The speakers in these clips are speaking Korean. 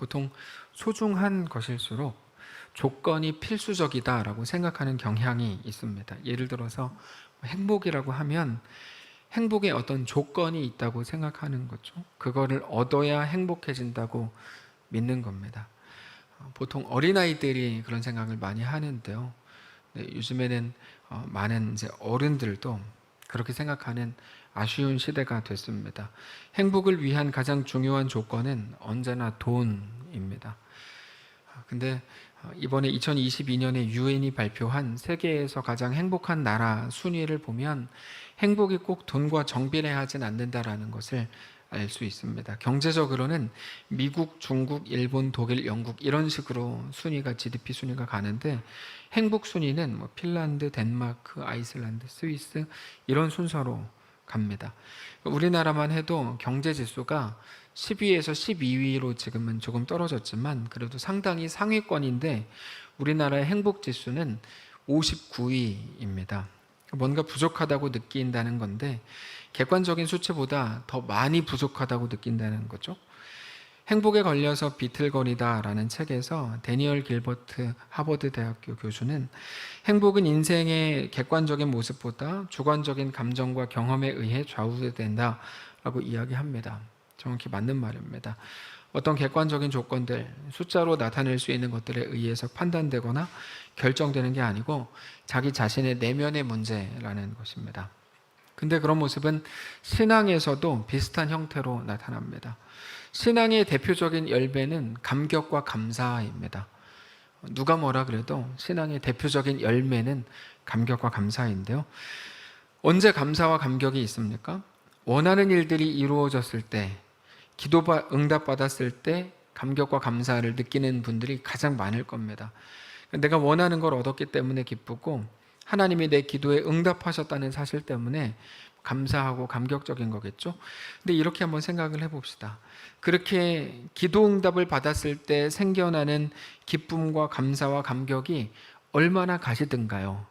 보통 소중한 것일수록 조건이 필수적이다라고 생각하는 경향이 있습니다. 예를 들어서 행복이라고 하면 행복에 어떤 조건이 있다고 생각하는 거죠. 그거를 얻어야 행복해진다고 믿는 겁니다. 보통 어린아이들이 그런 생각을 많이 하는데요. 네, 요즘에는 많은 이제 어른들도 그렇게 생각하는 아쉬운 시대가 됐습니다. 행복을 위한 가장 중요한 조건은 언제나 돈입니다. 근데 이번에 2022년에 유엔이 발표한 세계에서 가장 행복한 나라 순위를 보면 행복이 꼭 돈과 정비례하진 않는다라는 것을 알 수 있습니다. 경제적으로는 미국, 중국, 일본, 독일, 영국 이런 식으로 순위가 GDP 순위가 가는데 행복 순위는 뭐 핀란드, 덴마크, 아이슬란드, 스위스 이런 순서로 갑니다. 우리나라만 해도 경제 지수가 10위에서 12위로 지금은 조금 떨어졌지만 그래도 상당히 상위권인데 우리나라의 행복 지수는 59위입니다. 뭔가 부족하다고 느낀다는 건데 객관적인 수치보다 더 많이 부족하다고 느낀다는 거죠. 행복에 걸려서 비틀거리다라는 책에서 데니얼 길버트 하버드 대학교 교수는 행복은 인생의 객관적인 모습보다 주관적인 감정과 경험에 의해 좌우된다라고 이야기합니다. 정확히 맞는 말입니다. 어떤 객관적인 조건들, 숫자로 나타낼 수 있는 것들에 의해서 판단되거나 결정되는 게 아니고 자기 자신의 내면의 문제라는 것입니다. 근데 그런 모습은 신앙에서도 비슷한 형태로 나타납니다. 신앙의 대표적인 열매는 감격과 감사입니다. 누가 뭐라 그래도 신앙의 대표적인 열매는 감격과 감사인데요. 언제 감사와 감격이 있습니까? 원하는 일들이 이루어졌을 때, 응답받았을 때 감격과 감사를 느끼는 분들이 가장 많을 겁니다. 내가 원하는 걸 얻었기 때문에 기쁘고 하나님이 내 기도에 응답하셨다는 사실 때문에 감사하고 감격적인 거겠죠. 근데 이렇게 한번 생각을 해봅시다. 그렇게 기도 응답을 받았을 때 생겨나는 기쁨과 감사와 감격이 얼마나 가시든가요?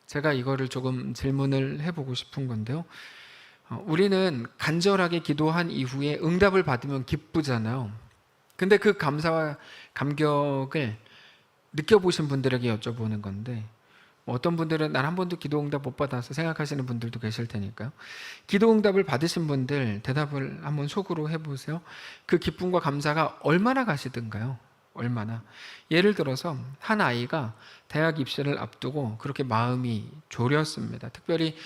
제가 이거를 조금 질문을 해보고 싶은 건데요. 우리는 간절하게 기도한 이후에 응답을 받으면 기쁘잖아요. 근데 그 감사와 감격을 느껴보신 분들에게 여쭤보는 건데 어떤 분들은 난 한 번도 기도응답 못 받아서 생각하시는 분들도 계실 테니까요. 기도응답을 받으신 분들 대답을 한번 속으로 해보세요. 그 기쁨과 감사가 얼마나 가시든가요? 얼마나. 예를 들어서 한 아이가 대학 입시를 앞두고 그렇게 마음이 졸였습니다. 특별히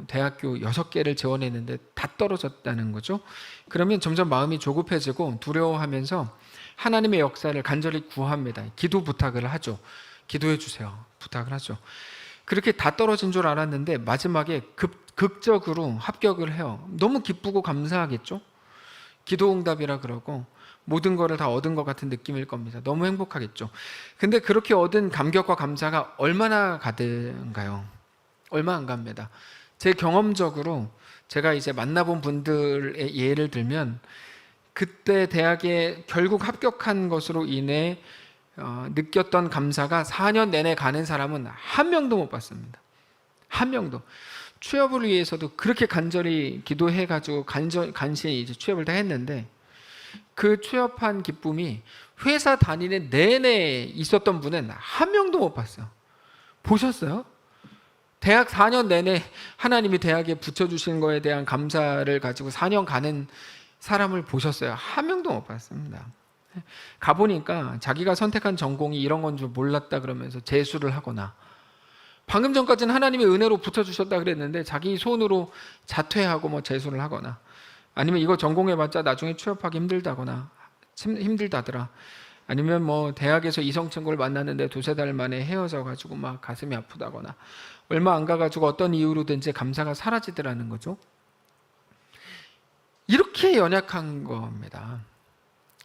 대학교 6개를 지원했는데 다 떨어졌다는 거죠. 그러면 점점 마음이 조급해지고 두려워하면서 하나님의 역사를 간절히 구합니다. 기도 부탁을 하죠. 기도해 주세요. 부탁을 하죠. 그렇게 다 떨어진 줄 알았는데 마지막에 극적으로 합격을 해요. 너무 기쁘고 감사하겠죠? 기도응답이라 그러고 모든 거를 다 얻은 것 같은 느낌일 겁니다. 너무 행복하겠죠? 근데 그렇게 얻은 감격과 감사가 얼마나 가든가요? 얼마 안 갑니다. 제 경험적으로 제가 이제 만나본 분들의 예를 들면 그때 대학에 결국 합격한 것으로 인해 느꼈던 감사가 4년 내내 가는 사람은 한 명도 못 봤습니다. 한 명도. 취업을 위해서도 그렇게 간절히 기도해가지고 간신히 이제 취업을 다 했는데 그 취업한 기쁨이 회사 다니는 내내 있었던 분은 한 명도 못 봤어요. 보셨어요? 대학 4년 내내 하나님이 대학에 붙여주신 거에 대한 감사를 가지고 4년 가는 사람을 보셨어요? 한 명도 못 봤습니다. 가보니까 자기가 선택한 전공이 이런 건 줄 몰랐다 그러면서 재수를 하거나 방금 전까지는 하나님의 은혜로 붙여주셨다 그랬는데 자기 손으로 자퇴하고 뭐 재수를 하거나 아니면 이거 전공해봤자 나중에 취업하기 힘들다더라. 아니면 뭐 대학에서 이성친구를 만났는데 2-3달 만에 헤어져가지고 막 가슴이 아프다거나 얼마 안 가가지고 어떤 이유로든지 감사가 사라지더라는 거죠. 이렇게 연약한 겁니다.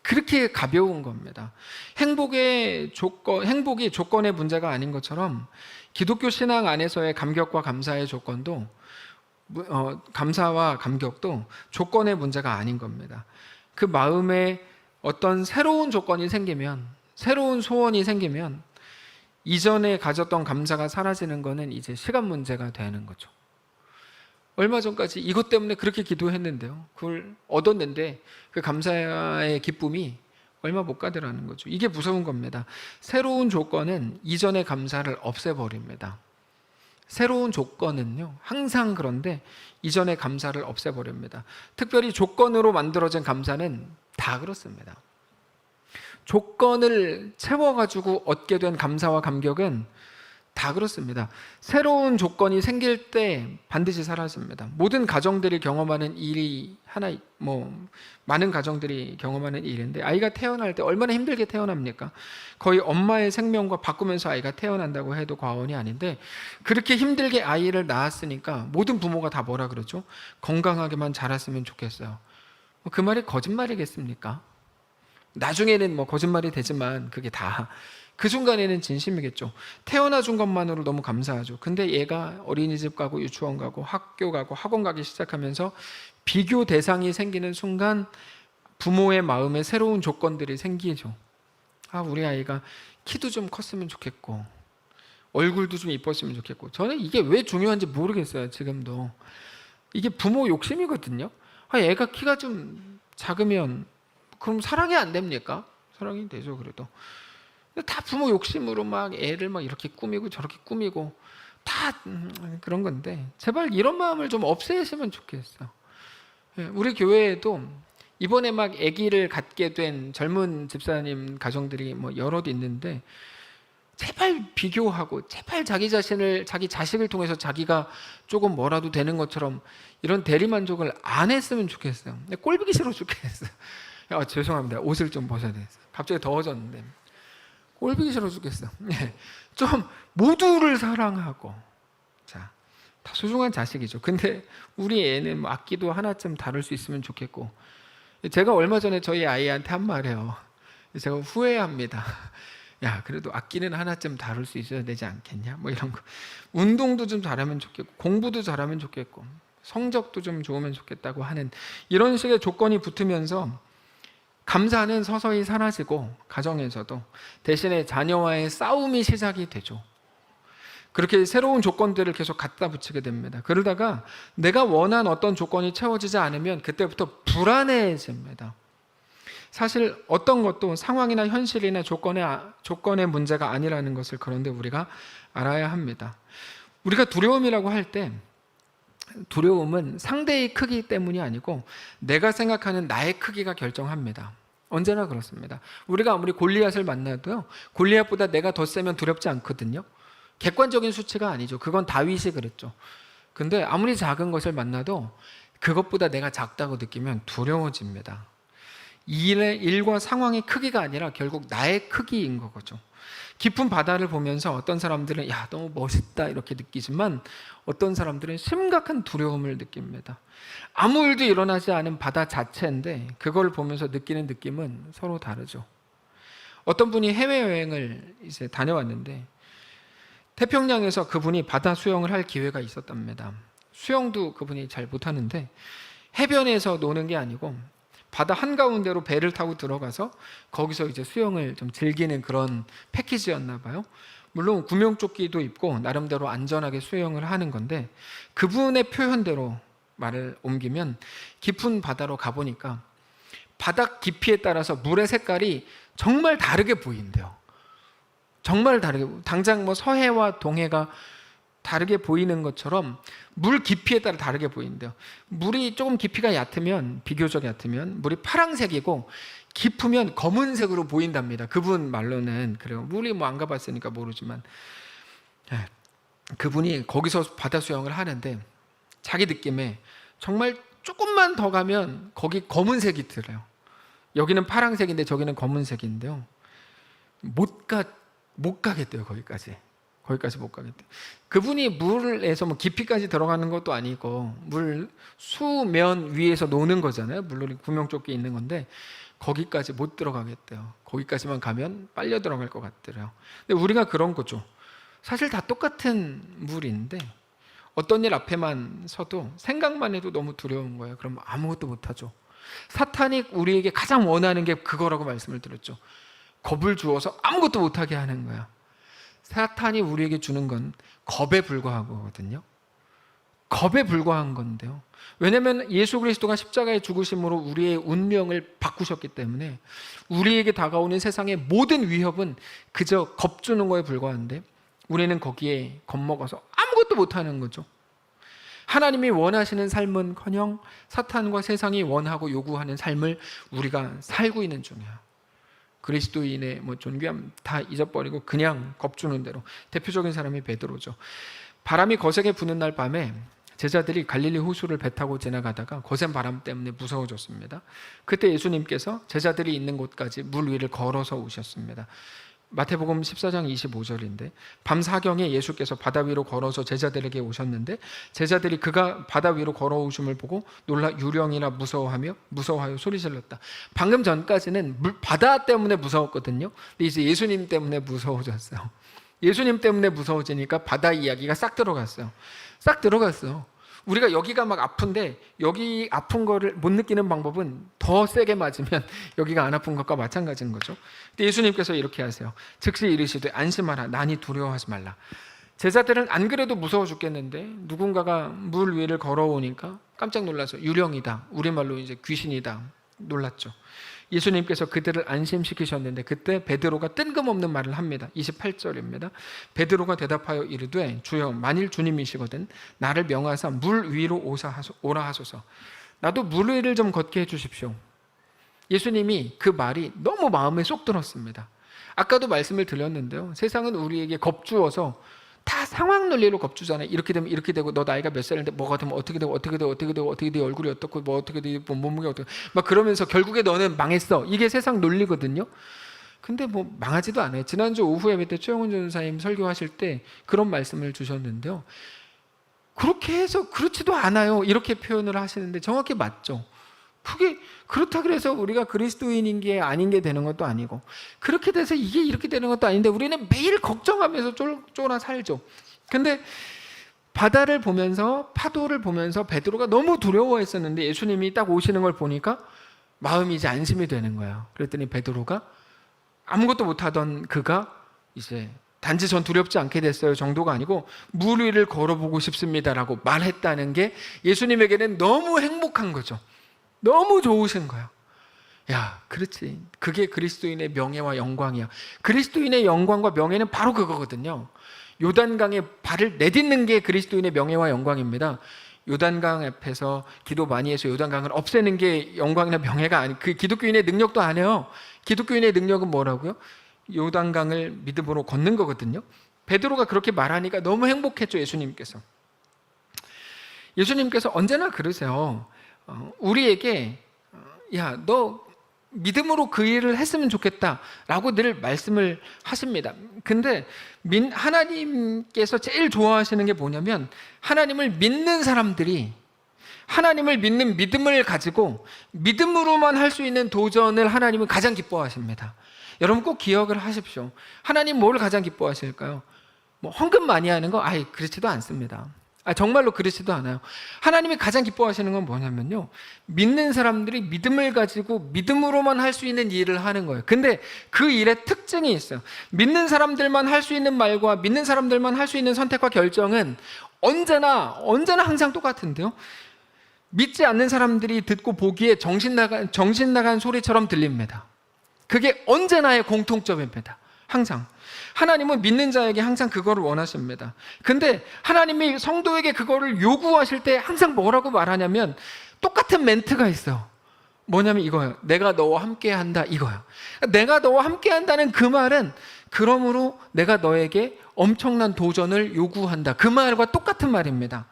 그렇게 가벼운 겁니다. 행복이 조건의 문제가 아닌 것처럼 기독교 신앙 안에서의 감격과 감사의 조건도 감사와 감격도 조건의 문제가 아닌 겁니다. 그 마음에 어떤 새로운 조건이 생기면 새로운 소원이 생기면 이전에 가졌던 감사가 사라지는 것은 이제 시간 문제가 되는 거죠. 얼마 전까지 이것 때문에 그렇게 기도했는데요. 그걸 얻었는데 그 감사의 기쁨이 얼마 못 가더라는 거죠. 이게 무서운 겁니다. 새로운 조건은 이전의 감사를 없애버립니다. 새로운 조건은요, 항상 그런데 이전의 감사를 없애버립니다. 특별히 조건으로 만들어진 감사는 다 그렇습니다. 조건을 채워가지고 얻게 된 감사와 감격은 다 그렇습니다. 새로운 조건이 생길 때 반드시 사라집니다. 모든 가정들이 경험하는 일이 하나, 많은 가정들이 경험하는 일인데, 아이가 태어날 때 얼마나 힘들게 태어납니까? 거의 엄마의 생명과 바꾸면서 아이가 태어난다고 해도 과언이 아닌데, 그렇게 힘들게 아이를 낳았으니까 모든 부모가 다 뭐라 그러죠? 건강하게만 자랐으면 좋겠어요. 그 말이 거짓말이겠습니까? 나중에는 거짓말이 되지만 그게 다 그 순간에는 진심이겠죠. 태어나 준 것만으로 너무 감사하죠. 근데 얘가 어린이집 가고 유치원 가고 학교 가고 학원 가기 시작하면서 비교 대상이 생기는 순간 부모의 마음에 새로운 조건들이 생기죠. 우리 아이가 키도 좀 컸으면 좋겠고 얼굴도 좀 이뻤으면 좋겠고. 저는 이게 왜 중요한지 모르겠어요. 지금도 이게 부모 욕심이거든요. 애가 키가 좀 작으면 그럼 사랑이 안 됩니까? 사랑이 되죠. 그래도 다 부모 욕심으로 막 애를 막 이렇게 꾸미고 저렇게 꾸미고 다 그런 건데, 제발 이런 마음을 좀 없애시면 좋겠어. 우리 교회에도 이번에 막 아기를 갖게 된 젊은 집사님 가정들이 여럿 있는데, 제발 비교하고 제발 자기 자식을 통해서 자기가 조금 뭐라도 되는 것처럼 이런 대리만족을 안 했으면 좋겠어요. 꼴보기 싫어 죽겠어요. 죄송합니다. 옷을 좀 벗어야 돼서 갑자기 더워졌는데 꼴보기 싫어 죽겠어. 좀 모두를 사랑하고, 자, 다 소중한 자식이죠. 근데 우리 애는 악기도 하나쯤 다룰 수 있으면 좋겠고. 제가 얼마 전에 저희 아이한테 한 말이에요. 제가 후회합니다. 야, 그래도 악기는 하나쯤 다룰 수 있어야 되지 않겠냐? 이런 거. 운동도 좀 잘하면 좋겠고, 공부도 잘하면 좋겠고, 성적도 좀 좋으면 좋겠다고 하는 이런 식의 조건이 붙으면서 감사는 서서히 사라지고, 가정에서도 대신에 자녀와의 싸움이 시작이 되죠. 그렇게 새로운 조건들을 계속 갖다 붙이게 됩니다. 그러다가 내가 원한 어떤 조건이 채워지지 않으면 그때부터 불안해집니다. 사실 어떤 것도 상황이나 현실이나 조건의 문제가 아니라는 것을 그런데 우리가 알아야 합니다. 우리가 두려움이라고 할 때, 두려움은 상대의 크기 때문이 아니고 내가 생각하는 나의 크기가 결정합니다. 언제나 그렇습니다. 우리가 아무리 골리앗을 만나도요, 골리앗보다 내가 더 세면 두렵지 않거든요. 객관적인 수치가 아니죠. 그건 다윗이 그랬죠. 근데 아무리 작은 것을 만나도 그것보다 내가 작다고 느끼면 두려워집니다. 일과 상황의 크기가 아니라 결국 나의 크기인 거죠. 깊은 바다를 보면서 어떤 사람들은 야, 너무 멋있다 이렇게 느끼지만 어떤 사람들은 심각한 두려움을 느낍니다. 아무 일도 일어나지 않은 바다 자체인데 그걸 보면서 느끼는 느낌은 서로 다르죠. 어떤 분이 해외여행을 이제 다녀왔는데 태평양에서 그분이 바다 수영을 할 기회가 있었답니다. 수영도 그분이 잘 못하는데 해변에서 노는 게 아니고 바다 한가운데로 배를 타고 들어가서 거기서 이제 수영을 좀 즐기는 그런 패키지였나 봐요. 물론 구명조끼도 입고 나름대로 안전하게 수영을 하는 건데, 그분의 표현대로 말을 옮기면 깊은 바다로 가보니까 바닥 깊이에 따라서 물의 색깔이 정말 다르게 보인대요. 정말 다르게, 당장 서해와 동해가 다르게 보이는 것처럼 물 깊이에 따라 다르게 보인대요. 물이 조금 깊이가 얕으면, 비교적 얕으면 물이 파란색이고 깊으면 검은색으로 보인답니다. 그분 말로는 그래요. 물이 안 가봤으니까 모르지만 그분이 거기서 바다 수영을 하는데 자기 느낌에 정말 조금만 더 가면 거기 검은색이 들어요. 여기는 파란색인데 저기는 검은색인데요. 못 가겠대요. 거기까지 못 가겠대요. 그분이 물에서 깊이까지 들어가는 것도 아니고 물 수면 위에서 노는 거잖아요. 물론 구명조끼 있는 건데 거기까지 못 들어가겠대요. 거기까지만 가면 빨려 들어갈 것 같더래요. 근데 우리가 그런 거죠. 사실 다 똑같은 물인데 어떤 일 앞에만 서도 생각만 해도 너무 두려운 거예요. 그럼 아무것도 못하죠. 사탄이 우리에게 가장 원하는 게 그거라고 말씀을 드렸죠. 겁을 주어서 아무것도 못하게 하는 거야. 사탄이 우리에게 주는 건 겁에 불과하거든요. 겁에 불과한 건데요. 왜냐하면 예수 그리스도가 십자가의 죽으심으로 우리의 운명을 바꾸셨기 때문에 우리에게 다가오는 세상의 모든 위협은 그저 겁주는 거에 불과한데 우리는 거기에 겁먹어서 아무것도 못하는 거죠. 하나님이 원하시는 삶은커녕 사탄과 세상이 원하고 요구하는 삶을 우리가 살고 있는 중이야. 그리스도인의 존귀함 다 잊어버리고 그냥 겁주는 대로. 대표적인 사람이 베드로죠. 바람이 거세게 부는 날 밤에 제자들이 갈릴리 호수를 배 타고 지나가다가 거센 바람 때문에 무서워졌습니다. 그때 예수님께서 제자들이 있는 곳까지 물 위를 걸어서 오셨습니다. 마태복음 14장 25절인데 밤 사경에 예수께서 바다 위로 걸어서 제자들에게 오셨는데 제자들이 그가 바다 위로 걸어오심을 보고 놀라 유령이라 무서워하여 소리질렀다. 방금 전까지는 바다 때문에 무서웠거든요. 근데 이제 예수님 때문에 무서워졌어요. 예수님 때문에 무서워지니까 바다 이야기가 싹 들어갔어요. 우리가 여기가 막 아픈데 여기 아픈 거를 못 느끼는 방법은 더 세게 맞으면 여기가 안 아픈 것과 마찬가지인 거죠. 근데 예수님께서 이렇게 하세요. 즉시 이르시되 안심하라 나니 두려워하지 말라. 제자들은 안 그래도 무서워 죽겠는데 누군가가 물 위를 걸어오니까 깜짝 놀라서 유령이다, 우리말로 이제 귀신이다 놀랐죠. 예수님께서 그들을 안심시키셨는데 그때 베드로가 뜬금없는 말을 합니다. 28절입니다. 베드로가 대답하여 이르되 주여 만일 주님이시거든 나를 명하사 물 위로 오라 하소서. 나도 물 위를 좀 걷게 해주십시오. 예수님이 그 말이 너무 마음에 쏙 들었습니다. 아까도 말씀을 드렸는데요. 세상은 우리에게 겁주어서 다 상황 논리로 겁주잖아요. 이렇게 되면 이렇게 되고 너 나이가 몇 살인데 뭐가 되면 어떻게 되고 어떻게 되고 어떻게 되고 어떻게 돼 얼굴이 어떻고 뭐 어떻게 돼 몸무게 어떻게 막 그러면서 결국에 너는 망했어. 이게 세상 논리거든요. 근데 망하지도 않아요. 지난주 오후에 그때 최영훈 전사님 설교하실 때 그런 말씀을 주셨는데요. 그렇게 해서 그렇지도 않아요. 이렇게 표현을 하시는데 정확히 맞죠. 그게 그렇다 그래서 우리가 그리스도인인 게 아닌 게 되는 것도 아니고 그렇게 돼서 이게 이렇게 되는 것도 아닌데 우리는 매일 걱정하면서 쫄아 살죠. 근데 바다를 보면서 파도를 보면서 베드로가 너무 두려워했었는데 예수님이 딱 오시는 걸 보니까 마음이 이제 안심이 되는 거예요. 그랬더니 베드로가 아무것도 못하던 그가 이제 단지 전 두렵지 않게 됐어요 정도가 아니고 물 위를 걸어보고 싶습니다라고 말했다는 게 예수님에게는 너무 행복한 거죠. 너무 좋으신 거야. 야, 그렇지. 그게 그리스도인의 명예와 영광이야. 그리스도인의 영광과 명예는 바로 그거거든요. 요단강에 발을 내딛는 게 그리스도인의 명예와 영광입니다. 요단강 앞에서 기도 많이 해서 요단강을 없애는 게 영광이나 명예가 아니. 그 기독교인의 능력도 아니에요. 기독교인의 능력은 뭐라고요? 요단강을 믿음으로 걷는 거거든요. 베드로가 그렇게 말하니까 너무 행복했죠. 예수님께서 언제나 그러세요. 우리에게 야, 너 믿음으로 그 일을 했으면 좋겠다라고 늘 말씀을 하십니다. 근데 하나님께서 제일 좋아하시는 게 뭐냐면 하나님을 믿는 사람들이 하나님을 믿는 믿음을 가지고 믿음으로만 할 수 있는 도전을 하나님은 가장 기뻐하십니다. 여러분 꼭 기억을 하십시오. 하나님 뭘 가장 기뻐하실까요? 헌금 많이 하는 거? 그렇지도 않습니다. 정말로 그렇지도 않아요. 하나님이 가장 기뻐하시는 건 뭐냐면요, 믿는 사람들이 믿음을 가지고 믿음으로만 할 수 있는 일을 하는 거예요. 근데 그 일의 특징이 있어요. 믿는 사람들만 할 수 있는 말과 믿는 사람들만 할 수 있는 선택과 결정은 언제나 항상 똑같은데요, 믿지 않는 사람들이 듣고 보기에 정신 나간 소리처럼 들립니다. 그게 언제나의 공통점입니다. 항상 하나님은 믿는 자에게 항상 그거를 원하십니다. 근데 하나님이 성도에게 그거를 요구하실 때 항상 뭐라고 말하냐면 똑같은 멘트가 있어요. 뭐냐면 이거예요. 내가 너와 함께 한다, 이거예요. 내가 너와 함께 한다는 그 말은 그러므로 내가 너에게 엄청난 도전을 요구한다, 그 말과 똑같은 말입니다.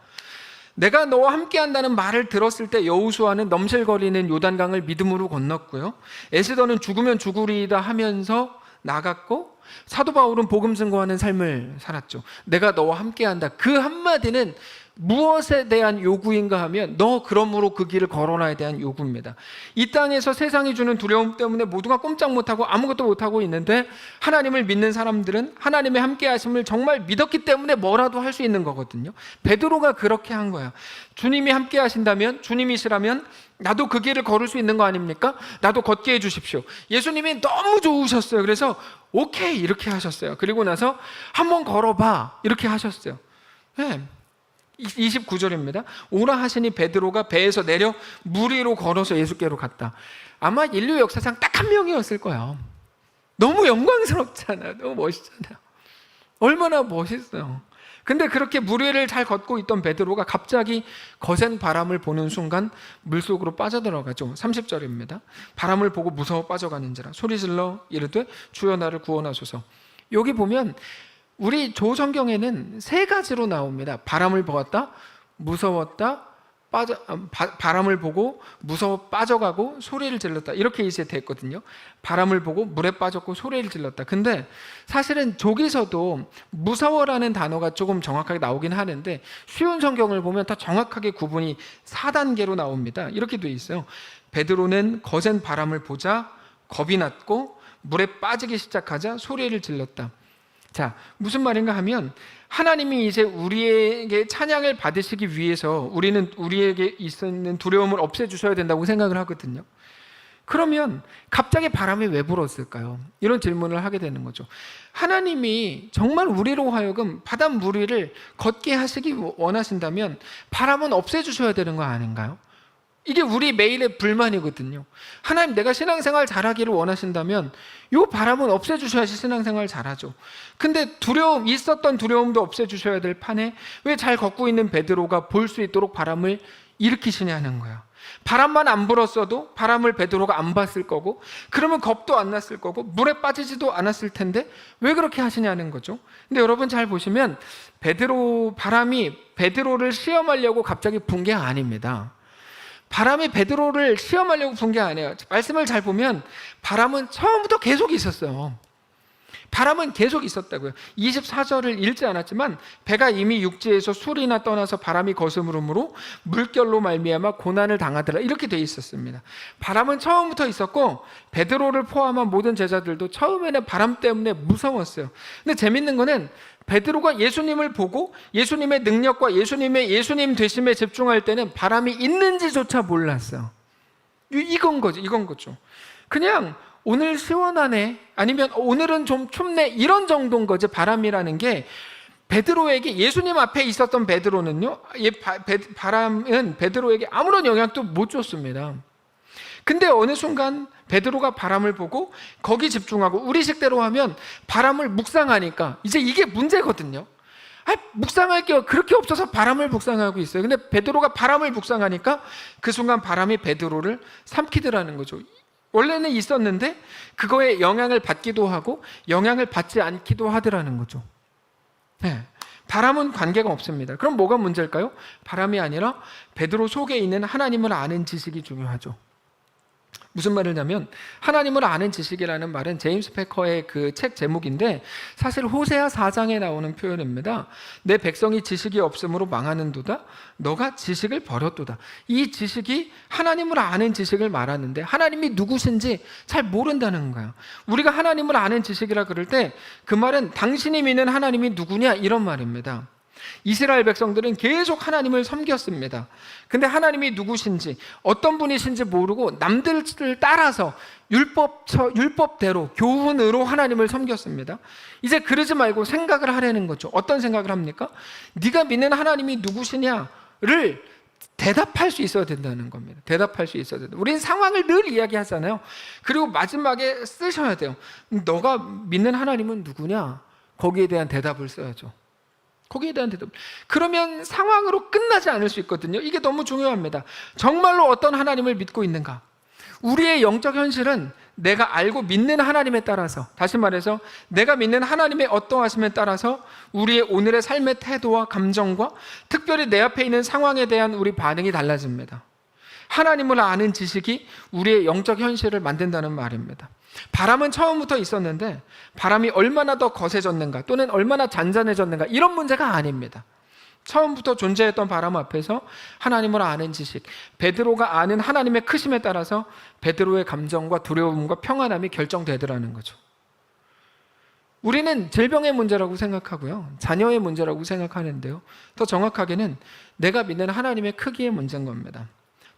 내가 너와 함께 한다는 말을 들었을 때 여호수아는 넘실거리는 요단강을 믿음으로 건넜고요, 에스더는 죽으면 죽으리이다 하면서 나갔고, 사도 바울은 복음 증거하는 삶을 살았죠. 내가 너와 함께한다, 그 한마디는 무엇에 대한 요구인가 하면 너 그러므로 그 길을 걸어라에 대한 요구입니다. 이 땅에서 세상이 주는 두려움 때문에 모두가 꼼짝 못하고 아무것도 못하고 있는데 하나님을 믿는 사람들은 하나님의 함께하심을 정말 믿었기 때문에 뭐라도 할 수 있는 거거든요. 베드로가 그렇게 한 거야. 주님이 함께하신다면, 주님이시라면 나도 그 길을 걸을 수 있는 거 아닙니까? 나도 걷게 해주십시오. 예수님이 너무 좋으셨어요. 그래서 오케이 이렇게 하셨어요. 그리고 나서 한번 걸어봐 이렇게 하셨어요. 네. 29절입니다. 오라 하시니 베드로가 배에서 내려 물 위로 걸어서 예수께로 갔다. 아마 인류 역사상 딱 한 명이었을 거예요. 너무 영광스럽잖아요. 너무 멋있잖아요. 얼마나 멋있어요. 근데 그렇게 물 위를 잘 걷고 있던 베드로가 갑자기 거센 바람을 보는 순간 물속으로 빠져들어가죠. 30절입니다. 바람을 보고 무서워 빠져가는지라 소리질러 이르되 주여 나를 구원하소서. 여기 보면 우리 조성경에는 세 가지로 나옵니다. 바람을 보았다, 무서웠다, 바람을 보고 무서워 빠져가고 소리를 질렀다. 이렇게 이제 됐거든요. 바람을 보고 물에 빠졌고 소리를 질렀다. 근데 사실은 저기서도 무서워라는 단어가 조금 정확하게 나오긴 하는데 쉬운 성경을 보면 다 정확하게 구분이 4단계로 나옵니다. 이렇게 돼 있어요. 베드로는 거센 바람을 보자 겁이 났고 물에 빠지기 시작하자 소리를 질렀다. 자, 무슨 말인가 하면 하나님이 이제 우리에게 찬양을 받으시기 위해서 우리는 우리에게 있는 두려움을 없애주셔야 된다고 생각을 하거든요. 그러면 갑자기 바람이 왜 불었을까요? 이런 질문을 하게 되는 거죠. 하나님이 정말 우리로 하여금 바닷물 위를 걷게 하시기 원하신다면 바람은 없애주셔야 되는 거 아닌가요? 이게 우리 매일의 불만이거든요. 하나님, 내가 신앙생활 잘하기를 원하신다면 이 바람은 없애주셔야지 신앙생활 잘하죠. 근데 있었던 두려움도 없애주셔야 될 판에 왜 잘 걷고 있는 베드로가 볼 수 있도록 바람을 일으키시냐는 거야. 바람만 안 불었어도 바람을 베드로가 안 봤을 거고, 그러면 겁도 안 났을 거고, 물에 빠지지도 않았을 텐데 왜 그렇게 하시냐는 거죠. 근데 여러분 잘 보시면 바람이 베드로를 시험하려고 갑자기 분 게 아닙니다. 바람이 베드로를 시험하려고 분 게 아니에요. 말씀을 잘 보면 바람은 처음부터 계속 있었어요. 바람은 계속 있었다고요. 24절을 읽지 않았지만 배가 이미 육지에서 술이나 떠나서 바람이 거스름으로 물결로 말미암아 고난을 당하더라. 이렇게 돼 있었습니다. 바람은 처음부터 있었고 베드로를 포함한 모든 제자들도 처음에는 바람 때문에 무서웠어요. 근데 재밌는 거는 베드로가 예수님을 보고 예수님의 능력과 예수님 되심에 집중할 때는 바람이 있는지조차 몰랐어요. 이건 거죠. 그냥 오늘 시원하네, 아니면 오늘은 좀 춥네, 이런 정도인 거지. 바람이라는 게 베드로에게, 예수님 앞에 있었던 베드로는요, 바람은 베드로에게 아무런 영향도 못 줬습니다. 근데 어느 순간 베드로가 바람을 보고 거기 집중하고, 우리식대로 하면 바람을 묵상하니까 이제 이게 문제거든요. 묵상할 게 그렇게 없어서 바람을 묵상하고 있어요. 근데 베드로가 바람을 묵상하니까 그 순간 바람이 베드로를 삼키더라는 거죠. 원래는 있었는데 그거에 영향을 받기도 하고 영향을 받지 않기도 하더라는 거죠. 네. 바람은 관계가 없습니다. 그럼 뭐가 문제일까요? 바람이 아니라 베드로 속에 있는 하나님을 아는 지식이 중요하죠. 무슨 말이냐면, 하나님을 아는 지식이라는 말은 제임스 패커의 그 책 제목인데 사실 호세아 4장에 나오는 표현입니다. 내 백성이 지식이 없으므로 망하는도다. 너가 지식을 버렸도다. 이 지식이 하나님을 아는 지식을 말하는데 하나님이 누구신지 잘 모른다는 거예요. 우리가 하나님을 아는 지식이라 그럴 때 그 말은 당신이 믿는 하나님이 누구냐, 이런 말입니다. 이스라엘 백성들은 계속 하나님을 섬겼습니다. 근데 하나님이 누구신지, 어떤 분이신지 모르고 남들을 따라서 율법대로, 교훈으로 하나님을 섬겼습니다. 이제 그러지 말고 생각을 하라는 거죠. 어떤 생각을 합니까? 네가 믿는 하나님이 누구시냐를 대답할 수 있어야 된다는 겁니다. 대답할 수 있어야 된다. 우리는 상황을 늘 이야기하잖아요. 그리고 마지막에 쓰셔야 돼요. 너가 믿는 하나님은 누구냐? 거기에 대한 대답을 써야죠. 거기에 대한 대답. 그러면 상황으로 끝나지 않을 수 있거든요. 이게 너무 중요합니다. 정말로 어떤 하나님을 믿고 있는가? 우리의 영적 현실은 내가 알고 믿는 하나님에 따라서, 다시 말해서 내가 믿는 하나님의 어떠하심에 따라서 우리의 오늘의 삶의 태도와 감정과 특별히 내 앞에 있는 상황에 대한 우리 반응이 달라집니다. 하나님을 아는 지식이 우리의 영적 현실을 만든다는 말입니다. 바람은 처음부터 있었는데 바람이 얼마나 더 거세졌는가, 또는 얼마나 잔잔해졌는가, 이런 문제가 아닙니다. 처음부터 존재했던 바람 앞에서 하나님을 아는 지식, 베드로가 아는 하나님의 크심에 따라서 베드로의 감정과 두려움과 평안함이 결정되더라는 거죠. 우리는 질병의 문제라고 생각하고요, 자녀의 문제라고 생각하는데요, 더 정확하게는 내가 믿는 하나님의 크기의 문제인 겁니다.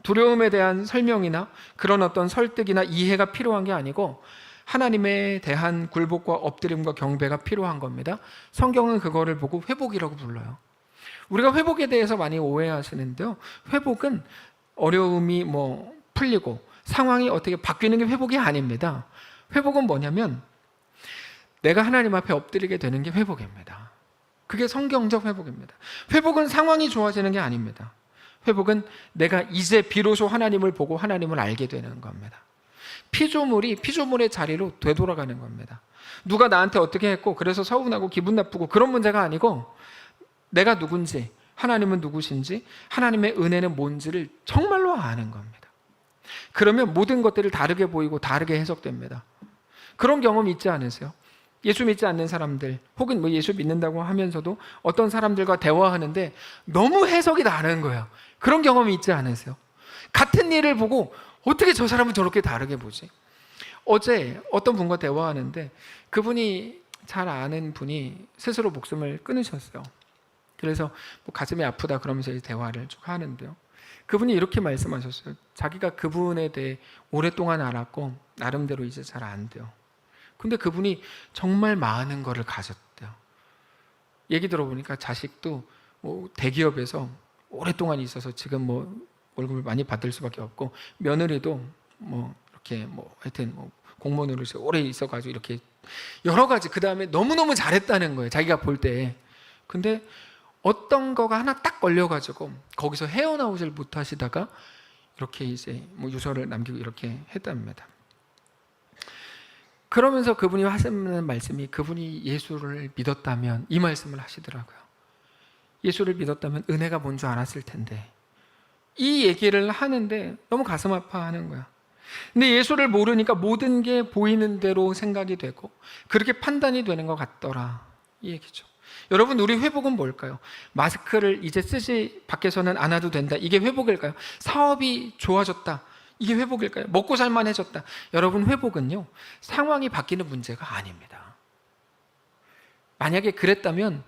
두려움에 대한 설명이나 그런 어떤 설득이나 이해가 필요한 게 아니고 하나님에 대한 굴복과 엎드림과 경배가 필요한 겁니다. 성경은 그거를 보고 회복이라고 불러요. 우리가 회복에 대해서 많이 오해하시는데요. 회복은 어려움이 풀리고 상황이 어떻게 바뀌는 게 회복이 아닙니다. 회복은 뭐냐면 내가 하나님 앞에 엎드리게 되는 게 회복입니다. 그게 성경적 회복입니다. 회복은 상황이 좋아지는 게 아닙니다. 회복은 내가 이제 비로소 하나님을 보고 하나님을 알게 되는 겁니다. 피조물이 피조물의 자리로 되돌아가는 겁니다. 누가 나한테 어떻게 했고 그래서 서운하고 기분 나쁘고 그런 문제가 아니고 내가 누군지, 하나님은 누구신지, 하나님의 은혜는 뭔지를 정말로 아는 겁니다. 그러면 모든 것들을 다르게 보이고 다르게 해석됩니다. 그런 경험 있지 않으세요? 예수 믿지 않는 사람들 혹은 예수 믿는다고 하면서도 어떤 사람들과 대화하는데 너무 해석이 다른 거예요. 그런 경험이 있지 않으세요? 같은 일을 보고 어떻게 저 사람은 저렇게 다르게 보지? 어제 어떤 분과 대화하는데 그분이 잘 아는 분이 스스로 목숨을 끊으셨어요. 그래서 가슴이 아프다 그러면서 대화를 쭉 하는데요. 그분이 이렇게 말씀하셨어요. 자기가 그분에 대해 오랫동안 알았고 나름대로 이제 잘 안 돼요. 근데 그분이 정말 많은 거를 가졌대요. 얘기 들어보니까 자식도 대기업에서 오랫동안 있어서 지금 월급을 많이 받을 수밖에 없고 며느리도 이렇게 하여튼 공무원으로 오래 있어가지고 이렇게 여러 가지 그 다음에 너무너무 잘했다는 거예요. 자기가 볼 때. 근데 어떤 거가 하나 딱 걸려가지고 거기서 헤어나오질 못하시다가 이렇게 이제 유서를 남기고 이렇게 했답니다. 그러면서 그분이 하시는 말씀이 그분이 예수를 믿었다면 이 말씀을 하시더라고요. 예수를 믿었다면 은혜가 뭔 줄 알았을 텐데 이 얘기를 하는데 너무 가슴 아파하는 거야. 근데 예수를 모르니까 모든 게 보이는 대로 생각이 되고 그렇게 판단이 되는 것 같더라 이 얘기죠. 여러분 우리 회복은 뭘까요? 마스크를 이제 밖에서는 안 와도 된다 이게 회복일까요? 사업이 좋아졌다 이게 회복일까요? 먹고 살만해졌다. 여러분 회복은요 상황이 바뀌는 문제가 아닙니다. 만약에 그랬다면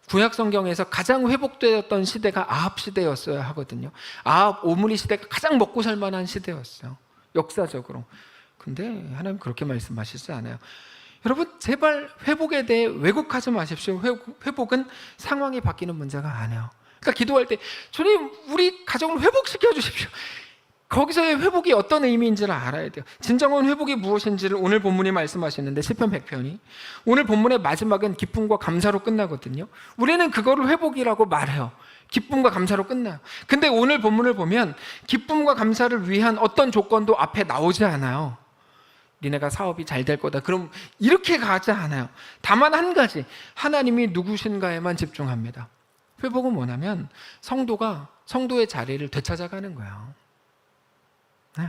구약 성경에서 가장 회복되었던 시대가 아합 시대였어야 하거든요. 아합 오므리 시대가 가장 먹고 살만한 시대였어요. 역사적으로. 근데 하나님 그렇게 말씀하시지 않아요. 여러분 제발 회복에 대해 왜곡하지 마십시오. 회복은 상황이 바뀌는 문제가 아니에요. 그러니까 기도할 때 주님 우리 가정을 회복시켜 주십시오. 거기서의 회복이 어떤 의미인지를 알아야 돼요. 진정한 회복이 무엇인지를 오늘 본문이 말씀하시는데 시편 100편이 오늘 본문의 마지막은 기쁨과 감사로 끝나거든요. 우리는 그거를 회복이라고 말해요. 기쁨과 감사로 끝나요. 근데 오늘 본문을 보면 기쁨과 감사를 위한 어떤 조건도 앞에 나오지 않아요. 니네가 사업이 잘 될 거다. 그럼 이렇게 가지 않아요. 다만 한 가지 하나님이 누구신가에만 집중합니다. 회복은 뭐냐면 성도의 자리를 되찾아가는 거예요. 네.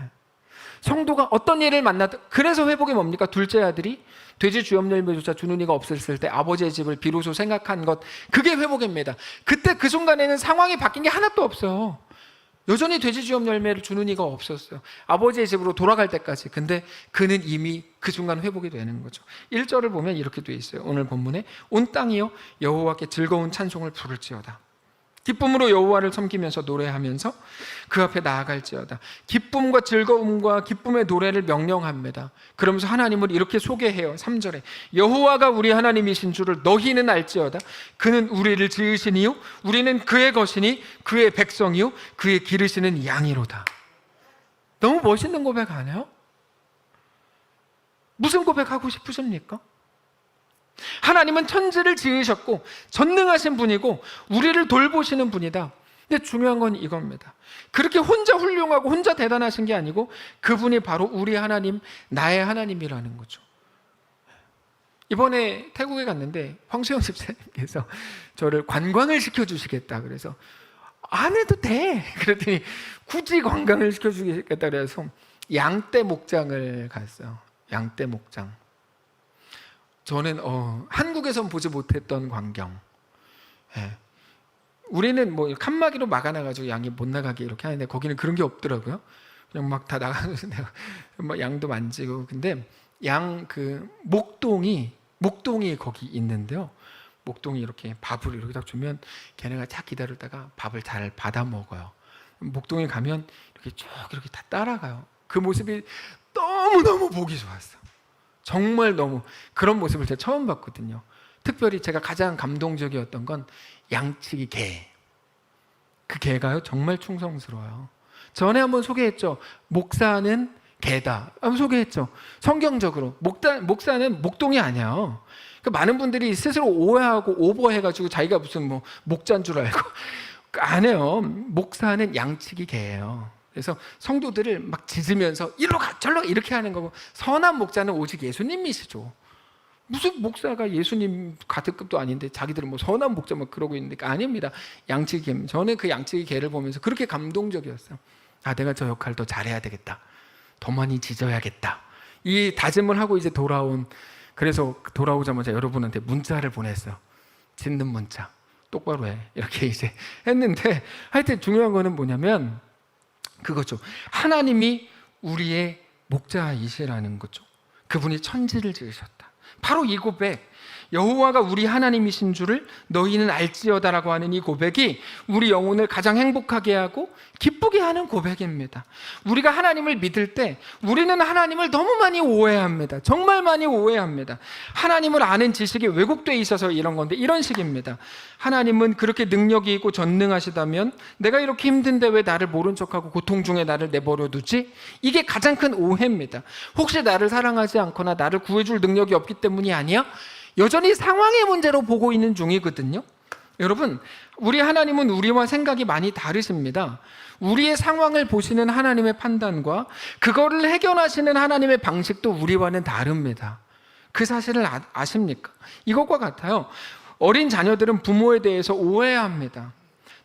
성도가 어떤 일을 만나든 그래서 회복이 뭡니까? 둘째 아들이 돼지 주염열매조차 주는 이가 없었을 때 아버지의 집을 비로소 생각한 것 그게 회복입니다. 그때 그 순간에는 상황이 바뀐 게 하나도 없어요. 여전히 돼지 주염열매를 주는 이가 없었어요. 아버지의 집으로 돌아갈 때까지. 근데 그는 이미 그 순간 회복이 되는 거죠. 1절을 보면 이렇게 돼 있어요. 오늘 본문에 온 땅이요 여호와께 즐거운 찬송을 부를지어다. 기쁨으로 여호와를 섬기면서 노래하면서 그 앞에 나아갈지어다. 기쁨과 즐거움과 기쁨의 노래를 명령합니다. 그러면서 하나님을 이렇게 소개해요. 3절에 여호와가 우리 하나님이신 줄을 너희는 알지어다. 그는 우리를 지으시니요 우리는 그의 것이니 그의 백성이요 그의 기르시는 양이로다. 너무 멋있는 고백 아니에요? 무슨 고백하고 싶으십니까? 하나님은 천지를 지으셨고 전능하신 분이고 우리를 돌보시는 분이다. 근데 중요한 건 이겁니다. 그렇게 혼자 훌륭하고 혼자 대단하신 게 아니고 그분이 바로 우리 하나님, 나의 하나님이라는 거죠. 이번에 태국에 갔는데 황수영 집사님께서 저를 관광을 시켜주시겠다 그래서 안 해도 돼. 그랬더니 굳이 관광을 시켜주시겠다 그래서 양떼 목장을 갔어요. 양떼 목장. 저는 한국에선 보지 못했던 광경. 예. 우리는 칸막이로 막아놔가지고 양이 못 나가게 이렇게 하는데 거기는 그런 게 없더라고요. 그냥 막 다 나가서 내가 막 양도 만지고. 근데 양 목동이 거기 있는데요. 목동이 이렇게 밥을 이렇게 딱 주면 걔네가 쫙 기다리다가 밥을 잘 받아 먹어요. 목동에 가면 이렇게 쭉 이렇게 다 따라가요. 그 모습이 너무너무 보기 좋았어. 정말 너무 그런 모습을 제가 처음 봤거든요. 특별히 제가 가장 감동적이었던 건 양치기 개. 그 개가요 정말 충성스러워요. 전에 한번 소개했죠. 목사는 개다. 한번 소개했죠. 성경적으로 목사는 목동이 아니야. 그러니까 많은 분들이 스스로 오해하고 오버해가지고 자기가 무슨 뭐 목자인 줄 알고 안 해요. 목사는 양치기 개예요. 그래서 성도들을 막 짖으면서 이리로 가 절로 가 이렇게 하는 거고, 선한 목자는 오직 예수님이시죠. 무슨 목사가 예수님 가득급도 아닌데 자기들은 뭐 선한 목자 막 그러고 있는데, 아닙니다. 양치기 개입니다. 저는 그 양치기 개를 보면서 그렇게 감동적이었어요. 아, 내가 저 역할 더 잘해야 되겠다. 더 많이 짖어야겠다. 이 다짐을 하고 이제 그래서 돌아오자마자 여러분한테 문자를 보냈어요. 짖는 문자. 똑바로 해. 이렇게 이제 했는데, 하여튼 중요한 거는 뭐냐면 그거죠. 하나님이 우리의 목자이시라는 거죠. 그분이 천지를 지으셨다. 바로 이 고백, 여호와가 우리 하나님이신 줄을 너희는 알지어다라고 하는 이 고백이 우리 영혼을 가장 행복하게 하고 기쁘게 하는 고백입니다. 우리가 하나님을 믿을 때 우리는 하나님을 너무 많이 오해합니다. 정말 많이 오해합니다. 하나님을 아는 지식이 왜곡되어 있어서 이런 건데, 이런 식입니다. 하나님은 그렇게 능력이 있고 전능하시다면 내가 이렇게 힘든데 왜 나를 모른 척하고 고통 중에 나를 내버려 두지? 이게 가장 큰 오해입니다. 혹시 나를 사랑하지 않거나 나를 구해줄 능력이 없기 때문이 아니야? 여전히 상황의 문제로 보고 있는 중이거든요. 여러분, 우리 하나님은 우리와 생각이 많이 다르십니다. 우리의 상황을 보시는 하나님의 판단과 그거를 해결하시는 하나님의 방식도 우리와는 다릅니다. 그 사실을 아십니까? 이것과 같아요. 어린 자녀들은 부모에 대해서 오해합니다.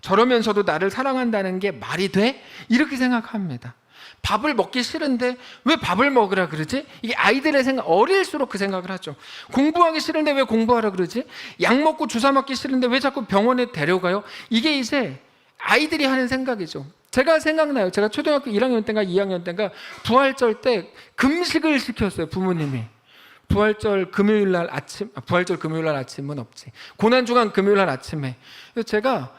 저러면서도 나를 사랑한다는 게 말이 돼? 이렇게 생각합니다. 밥을 먹기 싫은데 왜 밥을 먹으라 그러지? 이게 아이들의 생각, 어릴수록 그 생각을 하죠. 공부하기 싫은데 왜 공부하라 그러지? 약 먹고 주사 맞기 싫은데 왜 자꾸 병원에 데려가요? 이게 이제 아이들이 하는 생각이죠. 제가 생각나요. 제가 초등학교 1학년 때인가 2학년 때인가 부활절 때 금식을 시켰어요, 부모님이. 부활절 금요일 날 아침은 없지. 고난주간 금요일 날 아침에. 그래서 제가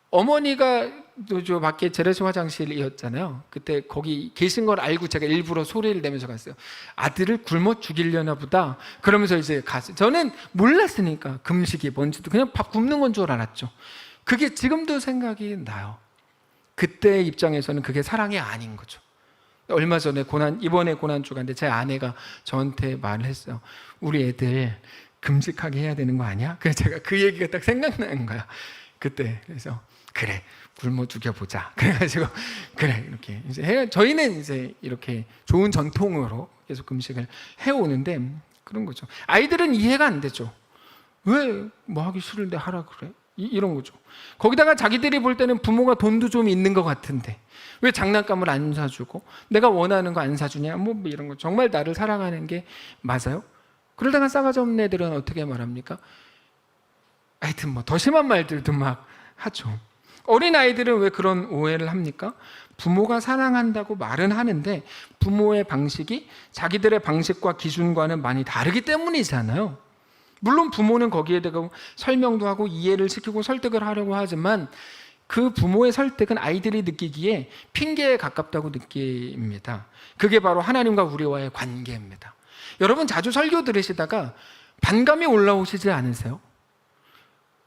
어머니가 저 밖에 재래식 화장실이었잖아요. 그때 거기 계신 걸 알고 제가 일부러 소리를 내면서 갔어요. 아들을 굶어 죽이려나 보다. 그러면서 이제 갔어요. 저는 몰랐으니까 금식이 뭔지도 그냥 밥 굶는 건 줄 알았죠. 그게 지금도 생각이 나요. 그때 입장에서는 그게 사랑이 아닌 거죠. 얼마 전에 이번에 고난주간인데 제 아내가 저한테 말을 했어요. 우리 애들 금식하게 해야 되는 거 아니야? 그래서 제가 그 얘기가 딱 생각나는 거야. 그때. 그래서 그래, 굶어 죽여보자. 그래가지고 그래, 이렇게 이제 저희는 이제 이렇게 좋은 전통으로 계속 금식을 해오는데 그런 거죠. 아이들은 이해가 안 되죠. 왜 뭐 하기 싫은데 하라 그래? 이런 거죠. 거기다가 자기들이 볼 때는 부모가 돈도 좀 있는 것 같은데 왜 장난감을 안 사주고 내가 원하는 거 안 사주냐? 뭐 이런 거. 정말 나를 사랑하는 게 맞아요? 그러다가 싸가지 없는 애들은 어떻게 말합니까? 하여튼 뭐 더 심한 말들도 막 하죠. 어린아이들은 왜 그런 오해를 합니까? 부모가 사랑한다고 말은 하는데 부모의 방식이 자기들의 방식과 기준과는 많이 다르기 때문이잖아요. 물론 부모는 거기에 대고 설명도 하고 이해를 시키고 설득을 하려고 하지만 그 부모의 설득은 아이들이 느끼기에 핑계에 가깝다고 느낍니다. 그게 바로 하나님과 우리와의 관계입니다. 여러분 자주 설교 들으시다가 반감이 올라오시지 않으세요?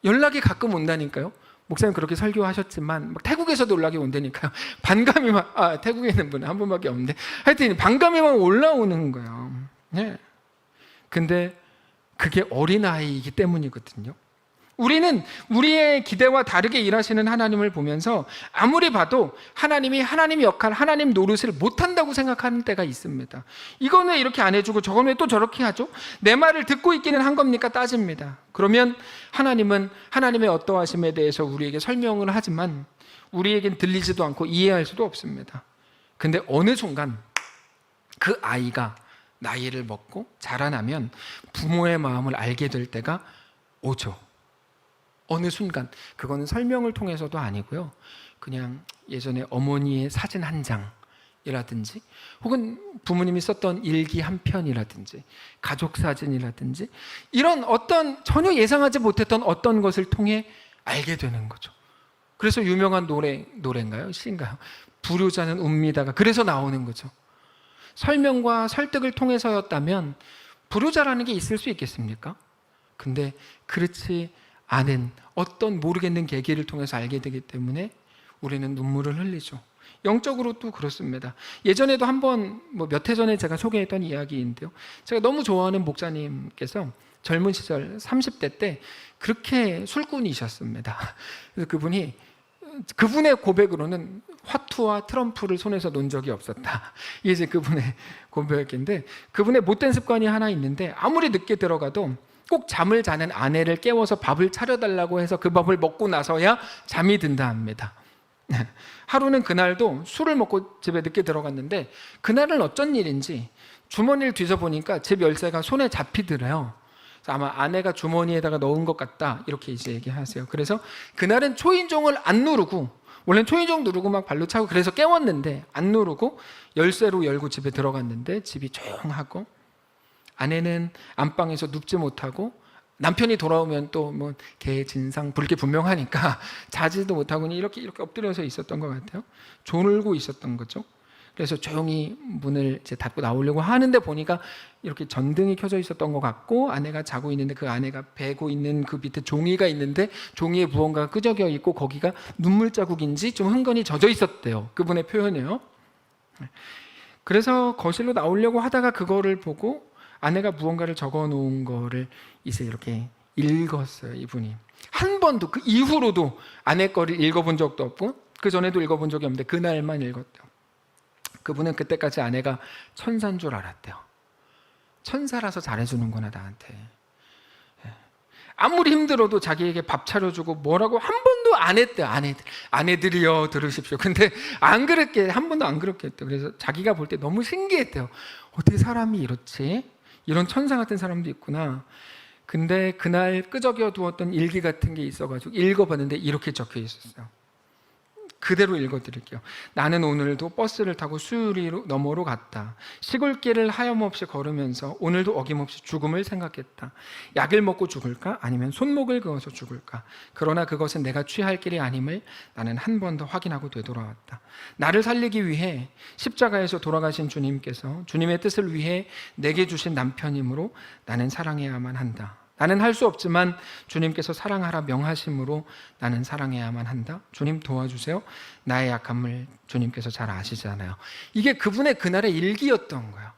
연락이 가끔 온다니까요. 목사님 그렇게 설교하셨지만 막 태국에서도 연락이 온다니까요. 반감이 태국에 있는 분은 한 분밖에 없는데 하여튼 반감이 막 올라오는 거예요. 네. 근데 그게 어린아이이기 때문이거든요. 우리는 우리의 기대와 다르게 일하시는 하나님을 보면서 아무리 봐도 하나님이 하나님 역할, 하나님 노릇을 못한다고 생각하는 때가 있습니다. 이건 왜 이렇게 안 해주고 저건 왜 또 저렇게 하죠? 내 말을 듣고 있기는 한 겁니까? 따집니다. 그러면 하나님은 하나님의 어떠하심에 대해서 우리에게 설명을 하지만 우리에겐 들리지도 않고 이해할 수도 없습니다. 근데 어느 순간 그 아이가 나이를 먹고 자라나면 부모의 마음을 알게 될 때가 오죠. 어느 순간. 그거는 설명을 통해서도 아니고요. 그냥 예전에 어머니의 사진 한 장이라든지 혹은 부모님이 썼던 일기 한 편이라든지 가족 사진이라든지 이런 어떤 전혀 예상하지 못했던 어떤 것을 통해 알게 되는 거죠. 그래서 유명한 노래인가요? 시인가요? 불효자는 웁니다가 그래서 나오는 거죠. 설명과 설득을 통해서였다면 불효자라는 게 있을 수 있겠습니까? 근데 그렇지 않은 어떤 모르겠는 계기를 통해서 알게 되기 때문에 우리는 눈물을 흘리죠. 영적으로도 그렇습니다. 예전에도 한번 몇 해 전에 제가 소개했던 이야기인데요. 제가 너무 좋아하는 목사님께서 젊은 시절 30대 때 그렇게 술꾼이셨습니다. 그래서 그분의 고백으로는 화투와 트럼프를 손에서 놓은 적이 없었다. 이게 이제 그분의 고백인데, 그분의 못된 습관이 하나 있는데 아무리 늦게 들어가도 꼭 잠을 자는 아내를 깨워서 밥을 차려달라고 해서 그 밥을 먹고 나서야 잠이 든다 합니다. 하루는 그날도 술을 먹고 집에 늦게 들어갔는데, 그날은 어쩐 일인지 주머니를 뒤져보니까 집 열쇠가 손에 잡히더래요. 아마 아내가 주머니에다가 넣은 것 같다, 이렇게 이제 얘기하세요. 그래서 그날은 초인종을 안 누르고, 원래는 초인종 누르고 막 발로 차고 그래서 깨웠는데 안 누르고 열쇠로 열고 집에 들어갔는데 집이 조용하고, 아내는 안방에서 눕지 못하고, 남편이 돌아오면 또 개 진상 불게 분명하니까 자지도 못하고 이렇게 엎드려서 있었던 것 같아요. 졸고 있었던 거죠. 그래서 조용히 문을 이제 닫고 나오려고 하는데 보니까 이렇게 전등이 켜져 있었던 것 같고, 아내가 자고 있는데 그 아내가 베고 있는 그 밑에 종이가 있는데 종이에 무언가가 끄적여 있고 거기가 눈물 자국인지 좀 흥건히 젖어 있었대요. 그분의 표현이에요. 그래서 거실로 나오려고 하다가 그거를 보고 아내가 무언가를 적어 놓은 거를 이제 이렇게 읽었어요. 이분이 한 번도 그 이후로도 아내 거를 읽어본 적도 없고 그 전에도 읽어본 적이 없는데 그날만 읽었대요. 그분은 그때까지 아내가 천사인 줄 알았대요. 천사라서 잘해주는구나 나한테. 아무리 힘들어도 자기에게 밥 차려주고 뭐라고 한 번도 안 했대요. 아내들이여 들으십시오. 근데 안 그랬게, 한 번도 안 그렇게 했대요. 그래서 자기가 볼 때 너무 신기했대요. 어떻게 사람이 이렇지? 이런 천사 같은 사람도 있구나. 근데 그날 끄적여 두었던 일기 같은 게 있어가지고 읽어봤는데 이렇게 적혀 있었어요. 그대로 읽어드릴게요. 나는 오늘도 버스를 타고 수유리 너머로 갔다. 시골길을 하염없이 걸으면서 오늘도 어김없이 죽음을 생각했다. 약을 먹고 죽을까? 아니면 손목을 그어서 죽을까? 그러나 그것은 내가 취할 길이 아님을 나는 한 번 더 확인하고 되돌아왔다. 나를 살리기 위해 십자가에서 돌아가신 주님께서 주님의 뜻을 위해 내게 주신 남편이므로 나는 사랑해야만 한다. 나는 할 수 없지만 주님께서 사랑하라 명하심으로 나는 사랑해야만 한다. 주님 도와주세요. 나의 약함을 주님께서 잘 아시잖아요. 이게 그분의 그날의 일기였던 거예요.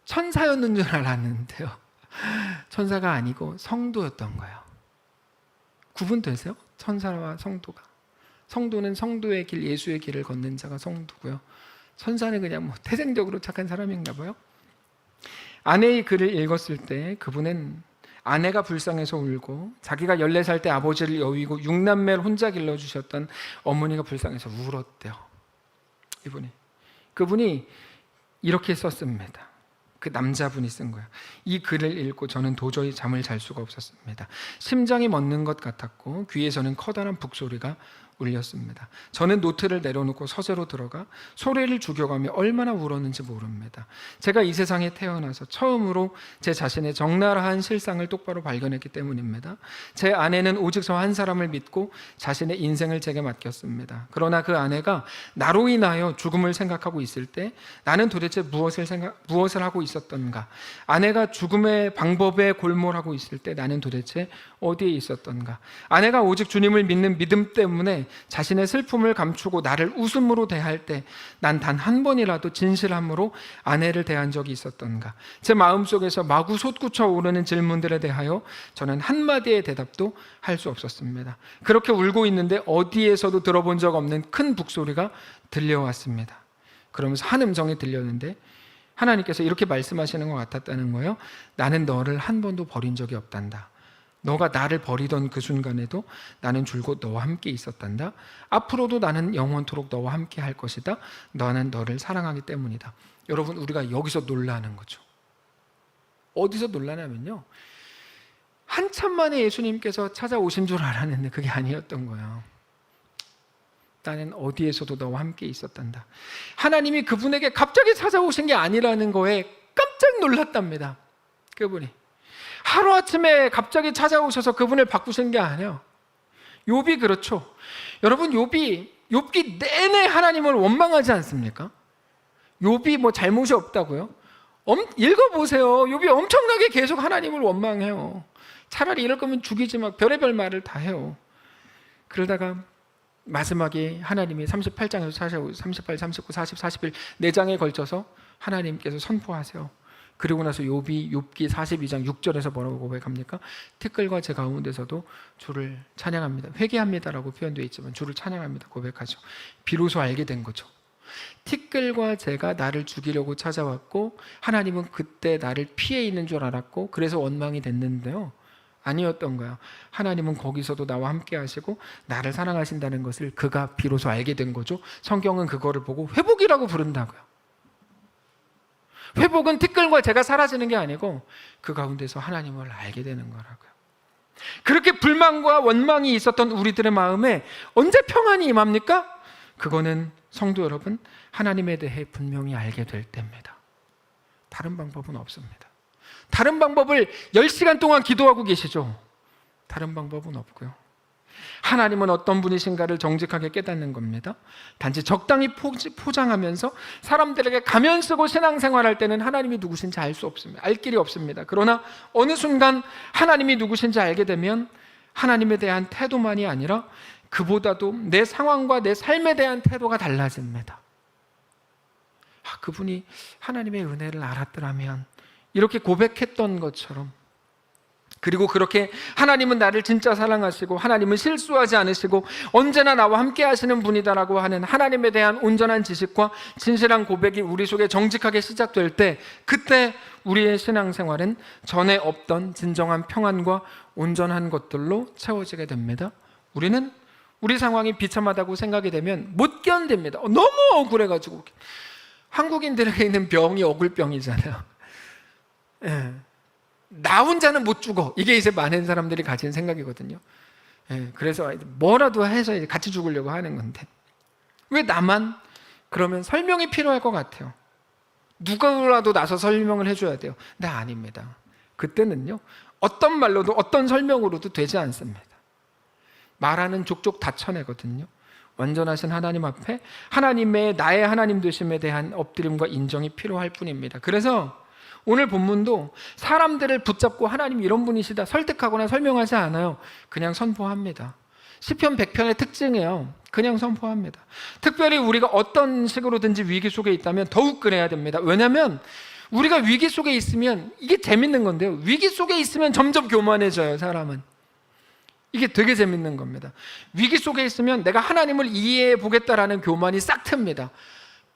천사였는 줄 알았는데요, 천사가 아니고 성도였던 거예요. 구분되세요? 천사와 성도가. 성도는 성도의 길, 예수의 길을 걷는 자가 성도고요, 천사는 그냥 태생적으로 착한 사람인가 봐요. 아내의 글을 읽었을 때 그분은 아내가 불쌍해서 울고, 자기가 14살 때 아버지를 여위고 6남매를 혼자 길러주셨던 어머니가 불쌍해서 울었대요. 그분이 이렇게 썼습니다. 그 남자분이 쓴 거예요. 이 글을 읽고 저는 도저히 잠을 잘 수가 없었습니다. 심장이 멎는 것 같았고 귀에서는 커다란 북소리가 울렸습니다. 저는 노트를 내려놓고 서재로 들어가 소리를 죽여가며 얼마나 울었는지 모릅니다. 제가 이 세상에 태어나서 처음으로 제 자신의 적나라한 실상을 똑바로 발견했기 때문입니다. 제 아내는 오직 저 한 사람을 믿고 자신의 인생을 제게 맡겼습니다. 그러나 그 아내가 나로 인하여 죽음을 생각하고 있을 때 나는 도대체 무엇을 하고 있었던가? 아내가 죽음의 방법에 골몰하고 있을 때 나는 도대체 어디에 있었던가? 아내가 오직 주님을 믿는 믿음 때문에 자신의 슬픔을 감추고 나를 웃음으로 대할 때 난 단 한 번이라도 진실함으로 아내를 대한 적이 있었던가? 제 마음속에서 마구 솟구쳐 오르는 질문들에 대하여 저는 한마디의 대답도 할 수 없었습니다. 그렇게 울고 있는데 어디에서도 들어본 적 없는 큰 북소리가 들려왔습니다. 그러면서 한 음성이 들렸는데 하나님께서 이렇게 말씀하시는 것 같았다는 거예요. 나는 너를 한 번도 버린 적이 없단다. 너가 나를 버리던 그 순간에도 나는 줄곧 너와 함께 있었단다. 앞으로도 나는 영원토록 너와 함께 할 것이다. 나는 너를 사랑하기 때문이다. 여러분, 우리가 여기서 놀라는 거죠. 어디서 놀라냐면요, 한참 만에 예수님께서 찾아오신 줄 알았는데 그게 아니었던 거예요. 나는 어디에서도 너와 함께 있었단다. 하나님이 그분에게 갑자기 찾아오신 게 아니라는 거에 깜짝 놀랐답니다. 그분이 하루아침에 갑자기 찾아오셔서 그분을 바꾸신 게 아니에요. 욥이 그렇죠. 여러분, 욥기 내내 하나님을 원망하지 않습니까? 욥이 잘못이 없다고요? 읽어보세요. 욥이 엄청나게 계속 하나님을 원망해요. 차라리 이럴 거면 죽이지 마, 별의별 말을 다 해요. 그러다가 마지막에 하나님이 38장에서 38, 39, 40, 41 4장에 걸쳐서 하나님께서 선포하세요. 그리고 나서 욥기 42장 6절에서 뭐라고 고백합니까? 티끌과 제 가운데서도 주를 찬양합니다. 회개합니다라고 표현되어 있지만 주를 찬양합니다 고백하죠. 비로소 알게 된 거죠. 티끌과 제가 나를 죽이려고 찾아왔고 하나님은 그때 나를 피해 있는 줄 알았고 그래서 원망이 됐는데요, 아니었던 거예요. 하나님은 거기서도 나와 함께 하시고 나를 사랑하신다는 것을 그가 비로소 알게 된 거죠. 성경은 그거를 보고 회복이라고 부른다고요. 회복은 티끌과 제가 사라지는 게 아니고 그 가운데서 하나님을 알게 되는 거라고요. 그렇게 불만과 원망이 있었던 우리들의 마음에 언제 평안이 임합니까? 그거는 성도 여러분, 하나님에 대해 분명히 알게 될 때입니다. 다른 방법은 없습니다. 다른 방법을 10시간 동안 기도하고 계시죠? 다른 방법은 없고요. 하나님은 어떤 분이신가를 정직하게 깨닫는 겁니다. 단지 적당히 포장하면서 사람들에게 가면 쓰고 신앙생활할 때는 하나님이 누구신지 알 수 없습니다. 알 길이 없습니다. 그러나 어느 순간 하나님이 누구신지 알게 되면 하나님에 대한 태도만이 아니라 그보다도 내 상황과 내 삶에 대한 태도가 달라집니다. 그분이 하나님의 은혜를 알았더라면 이렇게 고백했던 것처럼, 그리고 그렇게 하나님은 나를 진짜 사랑하시고 하나님은 실수하지 않으시고 언제나 나와 함께 하시는 분이다라고 하는 하나님에 대한 온전한 지식과 진실한 고백이 우리 속에 정직하게 시작될 때, 그때 우리의 신앙생활은 전에 없던 진정한 평안과 온전한 것들로 채워지게 됩니다. 우리는 우리 상황이 비참하다고 생각이 되면 못 견딥니다. 너무 억울해가지고. 한국인들에게 있는 병이 억울병이잖아요. 예. 나 혼자는 못 죽어. 이게 이제 많은 사람들이 가진 생각이거든요. 예. 그래서 뭐라도 해서 같이 죽으려고 하는 건데, 왜 나만? 그러면 설명이 필요할 것 같아요. 누구라도 나서 설명을 해줘야 돼요. 네, 아닙니다. 그때는요, 어떤 말로도 어떤 설명으로도 되지 않습니다. 말하는 족족 다 쳐내거든요. 완전하신 하나님 앞에 하나님의 나의 하나님 되심에 대한 엎드림과 인정이 필요할 뿐입니다. 그래서 오늘 본문도 사람들을 붙잡고 하나님 이런 분이시다 설득하거나 설명하지 않아요. 그냥 선포합니다. 시편 100편의 특징이에요. 그냥 선포합니다. 특별히 우리가 어떤 식으로든지 위기 속에 있다면 더욱 그래야 됩니다. 왜냐하면 우리가 위기 속에 있으면, 이게 재밌는 건데요, 위기 속에 있으면 점점 교만해져요. 사람은. 이게 되게 재밌는 겁니다. 위기 속에 있으면 내가 하나님을 이해해 보겠다라는 교만이 싹 틉니다.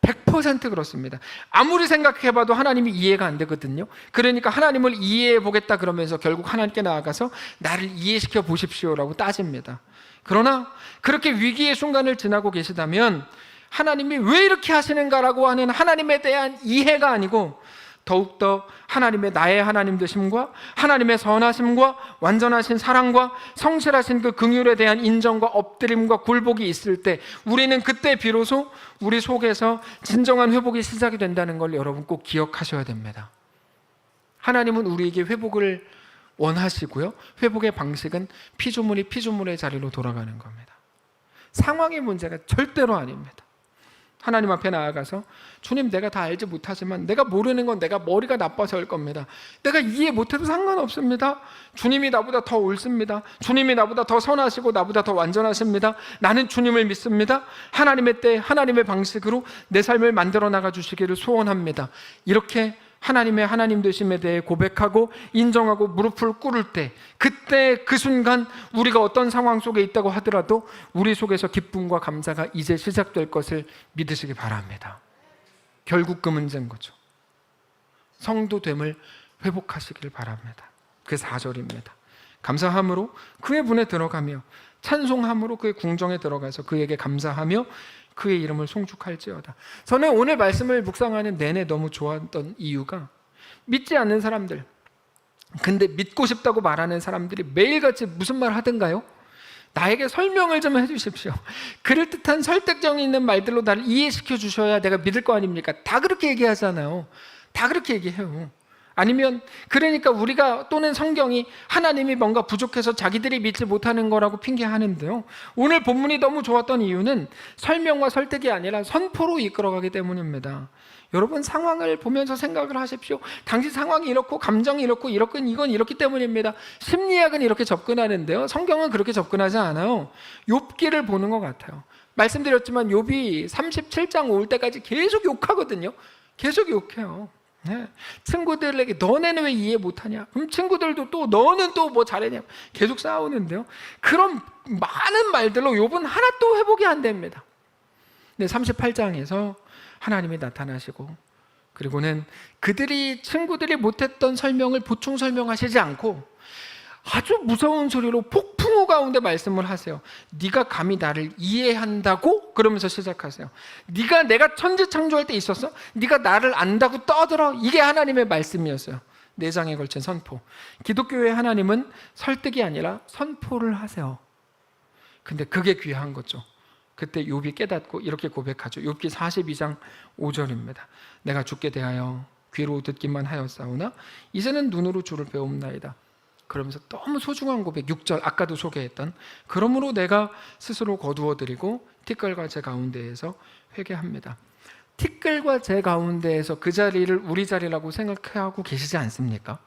100% 그렇습니다. 아무리 생각해봐도 하나님이 이해가 안 되거든요. 그러니까 하나님을 이해해 보겠다 그러면서 결국 하나님께 나아가서 나를 이해시켜 보십시오라고 따집니다. 그러나 그렇게 위기의 순간을 지나고 계시다면 하나님이 왜 이렇게 하시는가라고 하는 하나님에 대한 이해가 아니고 더욱더 하나님의 나의 하나님 되심과 하나님의 선하심과 완전하신 사랑과 성실하신 그 긍휼에 대한 인정과 엎드림과 굴복이 있을 때, 우리는 그때 비로소 우리 속에서 진정한 회복이 시작이 된다는 걸 여러분 꼭 기억하셔야 됩니다. 하나님은 우리에게 회복을 원하시고요, 회복의 방식은 피조물이 피조물의 자리로 돌아가는 겁니다. 상황의 문제가 절대로 아닙니다. 하나님 앞에 나아가서 주님, 내가 다 알지 못하지만 내가 모르는 건 내가 머리가 나빠서일 겁니다. 내가 이해 못해도 상관없습니다. 주님이 나보다 더 옳습니다. 주님이 나보다 더 선하시고 나보다 더 완전하십니다. 나는 주님을 믿습니다. 하나님의 때 하나님의 방식으로 내 삶을 만들어 나가 주시기를 소원합니다. 이렇게 하나님의 하나님 되심에 대해 고백하고 인정하고 무릎을 꿇을 때, 그때 그 순간 우리가 어떤 상황 속에 있다고 하더라도 우리 속에서 기쁨과 감사가 이제 시작될 것을 믿으시기 바랍니다. 결국 그 문제인 거죠. 성도됨을 회복하시길 바랍니다. 그게 4절입니다. 감사함으로 그의 문에 들어가며 찬송함으로 그의 궁정에 들어가서 그에게 감사하며 그의 이름을 송축할지어다. 저는 오늘 말씀을 묵상하는 내내 너무 좋았던 이유가, 믿지 않는 사람들, 근데 믿고 싶다고 말하는 사람들이 매일같이 무슨 말 하던가요? 나에게 설명을 좀 해주십시오. 그럴듯한 설득력 있는 말들로 나를 이해시켜 주셔야 내가 믿을 거 아닙니까? 다 그렇게 얘기하잖아요. 다 그렇게 얘기해요. 아니면 그러니까 우리가 또는 성경이 하나님이 뭔가 부족해서 자기들이 믿지 못하는 거라고 핑계하는데요, 오늘 본문이 너무 좋았던 이유는 설명과 설득이 아니라 선포로 이끌어가기 때문입니다. 여러분 상황을 보면서 생각을 하십시오. 당시 상황이 이렇고 감정이 이렇고 이건 이렇기 때문입니다. 심리학은 이렇게 접근하는데요, 성경은 그렇게 접근하지 않아요. 욥기를 보는 것 같아요. 말씀드렸지만 욥이 37장 올 때까지 계속 욕하거든요. 계속 욕해요. 네. 친구들에게 너네는 왜 이해 못하냐? 그럼 친구들도 또 너는 또 뭐 잘했냐? 계속 싸우는데요. 그런 많은 말들로 욥은 하나도 회복이 안 됩니다. 근데 38장에서 하나님이 나타나시고, 그리고는 친구들이 못했던 설명을 보충 설명하시지 않고 아주 무서운 소리로 폭풍우 가운데 말씀을 하세요. 네가 감히 나를 이해한다고? 그러면서 시작하세요. 내가 천지 창조할 때 있었어? 네가 나를 안다고 떠들어? 이게 하나님의 말씀이었어요. 4장에 걸친 선포. 기독교의 하나님은 설득이 아니라 선포를 하세요. 근데 그게 귀한 거죠. 그때 욥이 깨닫고 이렇게 고백하죠. 욥기 42장 5절입니다. 내가 주께 대하여 귀로 듣기만 하였사오나 이제는 눈으로 주를 배움나이다. 그러면서 너무 소중한 고백, 6절 아까도 소개했던, 그러므로 내가 스스로 거두어드리고 티끌과 제 가운데에서 회개합니다. 티끌과 제 가운데에서 그 자리를 우리 자리라고 생각하고 계시지 않습니까?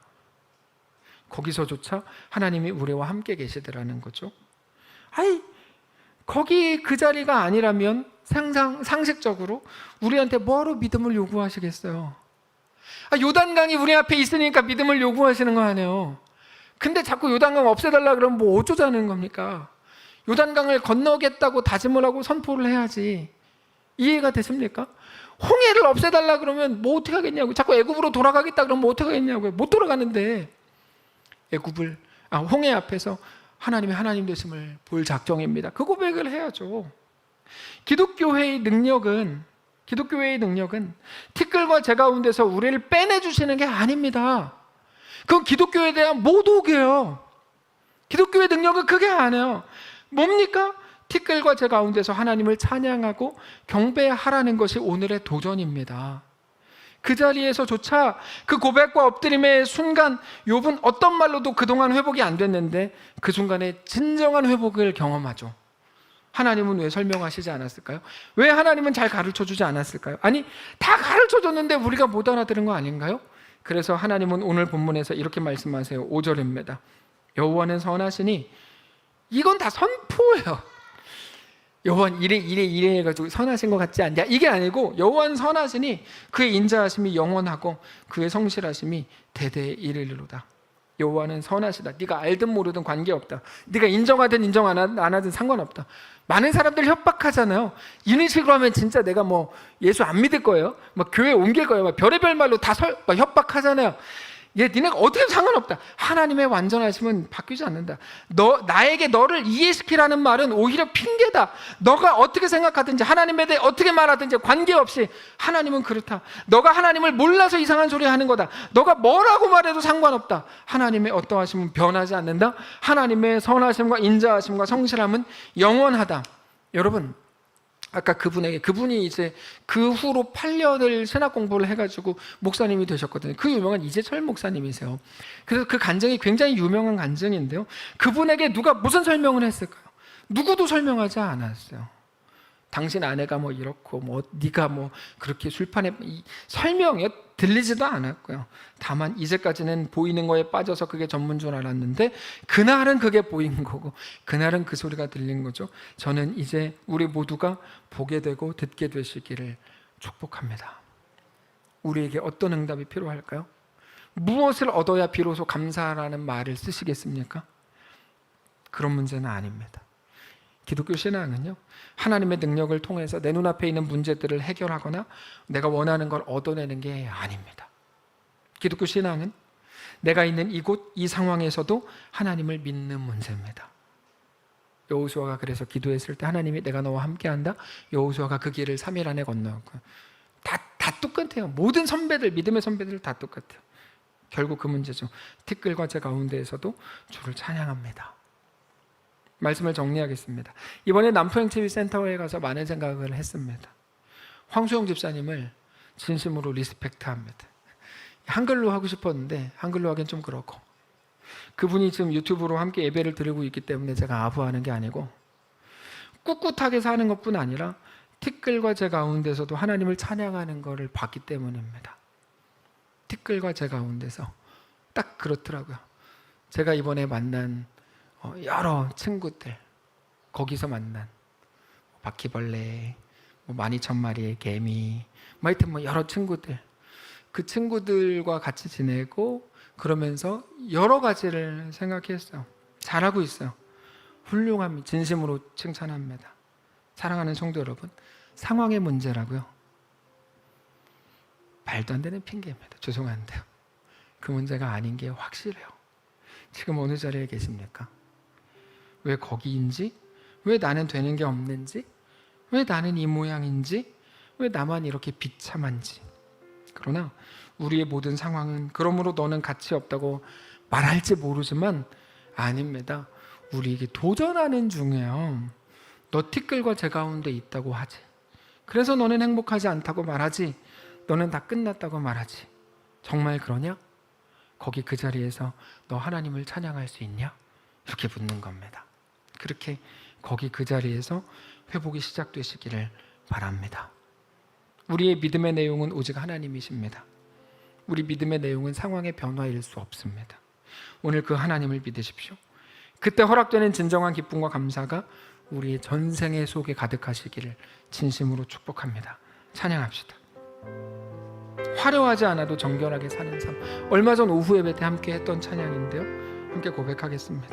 거기서조차 하나님이 우리와 함께 계시더라는 거죠. 거기 그 자리가 아니라면 상식적으로 우리한테 뭐하러 믿음을 요구하시겠어요? 요단강이 우리 앞에 있으니까 믿음을 요구하시는 거 아니에요. 근데 자꾸 요단강 없애달라 그러면 뭐 어쩌자는 겁니까? 요단강을 건너겠다고 다짐을 하고 선포를 해야지. 이해가 되십니까? 홍해를 없애달라 그러면 뭐 어떻게 하겠냐고. 자꾸 애굽으로 돌아가겠다 그러면 뭐 어떻게 하겠냐고요. 못 돌아가는데 홍해 앞에서 하나님의 하나님 되심을 볼 작정입니다. 그 고백을 해야죠. 기독교회의 능력은 티끌과 제 가운데서 우리를 빼내주시는 게 아닙니다. 그건 기독교에 대한 모독이에요. 기독교의 능력은 그게 아니에요. 뭡니까? 티끌과 제 가운데서 하나님을 찬양하고 경배하라는 것이 오늘의 도전입니다. 그 자리에서조차 그 고백과 엎드림의 순간 욥은 어떤 말로도 그동안 회복이 안 됐는데 그 순간에 진정한 회복을 경험하죠. 하나님은 왜 설명하시지 않았을까요? 왜 하나님은 잘 가르쳐주지 않았을까요? 아니, 다 가르쳐줬는데 우리가 못 알아들은 거 아닌가요? 그래서 하나님은 오늘 본문에서 이렇게 말씀하세요. 5절입니다. 여호와는 선하시니, 이건 다 선포예요. 여호와는 이래 해가지고 선하신 것 같지 않냐? 이게 아니고 여호와는 선하시니 그의 인자하심이 영원하고 그의 성실하심이 대대에 이르리로다. 여호와는 선하시다. 네가 알든 모르든 관계없다. 네가 인정하든 인정 안 하든 상관없다. 많은 사람들 협박하잖아요. 이런 식으로 하면 진짜 내가 뭐 예수 안 믿을 거예요. 막 교회 옮길 거예요. 막 별의별 말로 다 협박하잖아요. 니네가 어떻게 상관없다. 하나님의 완전하심은 바뀌지 않는다. 나에게 너를 이해시키라는 말은 오히려 핑계다. 너가 어떻게 생각하든지 하나님에 대해 어떻게 말하든지 관계없이 하나님은 그렇다. 너가 하나님을 몰라서 이상한 소리 하는 거다. 너가 뭐라고 말해도 상관없다. 하나님의 어떠하심은 변하지 않는다. 하나님의 선하심과 인자하심과 성실함은 영원하다. 여러분, 아까 그분이 이제 그 후로 8년을 신학 공부를 해가지고 목사님이 되셨거든요. 그 유명한 이재철 목사님이세요. 그래서 그 간증이 굉장히 유명한 간증인데요. 그분에게 누가 무슨 설명을 했을까요? 누구도 설명하지 않았어요. 당신 아내가 뭐 이렇고 네가 뭐 그렇게 술판에 설명이 들리지도 않았고요. 다만 이제까지는 보이는 거에 빠져서 그게 전문 줄 알았는데 그날은 그게 보인 거고 그날은 그 소리가 들린 거죠. 저는 이제 우리 모두가 보게 되고 듣게 되시기를 축복합니다. 우리에게 어떤 응답이 필요할까요? 무엇을 얻어야 비로소 감사라는 말을 쓰시겠습니까? 그런 문제는 아닙니다. 기독교 신앙은요, 하나님의 능력을 통해서 내 눈앞에 있는 문제들을 해결하거나 내가 원하는 걸 얻어내는 게 아닙니다. 기독교 신앙은 내가 있는 이곳, 이 상황에서도 하나님을 믿는 문제입니다. 여호수아가 그래서 기도했을 때 하나님이 내가 너와 함께한다. 여호수아가 그 길을 3일 안에 건너고 다 똑같아요. 모든 선배들, 믿음의 선배들 다 똑같아요. 결국 그 문제죠. 티끌과 제 가운데에서도 주를 찬양합니다. 말씀을 정리하겠습니다. 이번에 남포행치유센터에 가서 많은 생각을 했습니다. 황수영 집사님을 진심으로 리스펙트합니다. 한글로 하고 싶었는데 한글로 하기엔 좀 그렇고, 그분이 지금 유튜브로 함께 예배를 드리고 있기 때문에 제가 아부하는 게 아니고 꿋꿋하게 사는 것뿐 아니라 티끌과 제 가운데서도 하나님을 찬양하는 것을 봤기 때문입니다. 티끌과 제 가운데서 딱 그렇더라고요. 제가 이번에 만난 여러 친구들, 거기서 만난 바퀴벌레, 12,000마리의 개미, 하여튼 여러 친구들, 그 친구들과 같이 지내고 그러면서 여러 가지를 생각했어요. 잘하고 있어요. 훌륭합니다. 진심으로 칭찬합니다. 사랑하는 성도 여러분, 상황의 문제라고요? 말도 안 되는 핑계입니다. 죄송한데요. 그 문제가 아닌 게 확실해요. 지금 어느 자리에 계십니까? 왜 거기인지? 왜 나는 되는 게 없는지? 왜 나는 이 모양인지? 왜 나만 이렇게 비참한지? 그러나 우리의 모든 상황은 그러므로 너는 가치 없다고 말할지 모르지만 아닙니다. 우리에게 도전하는 중이에요. 너 티끌과 제 가운데 있다고 하지. 그래서 너는 행복하지 않다고 말하지. 너는 다 끝났다고 말하지. 정말 그러냐? 거기 그 자리에서 너 하나님을 찬양할 수 있냐? 이렇게 묻는 겁니다. 그렇게 거기 그 자리에서 회복이 시작되시기를 바랍니다. 우리의 믿음의 내용은 오직 하나님이십니다. 우리 믿음의 내용은 상황의 변화일 수 없습니다. 오늘 그 하나님을 믿으십시오. 그때 허락되는 진정한 기쁨과 감사가 우리의 전생의 속에 가득하시기를 진심으로 축복합니다. 찬양합시다. 화려하지 않아도 정결하게 사는 삶. 얼마 전 오후 예배 때 함께 했던 찬양인데요. 함께 고백하겠습니다.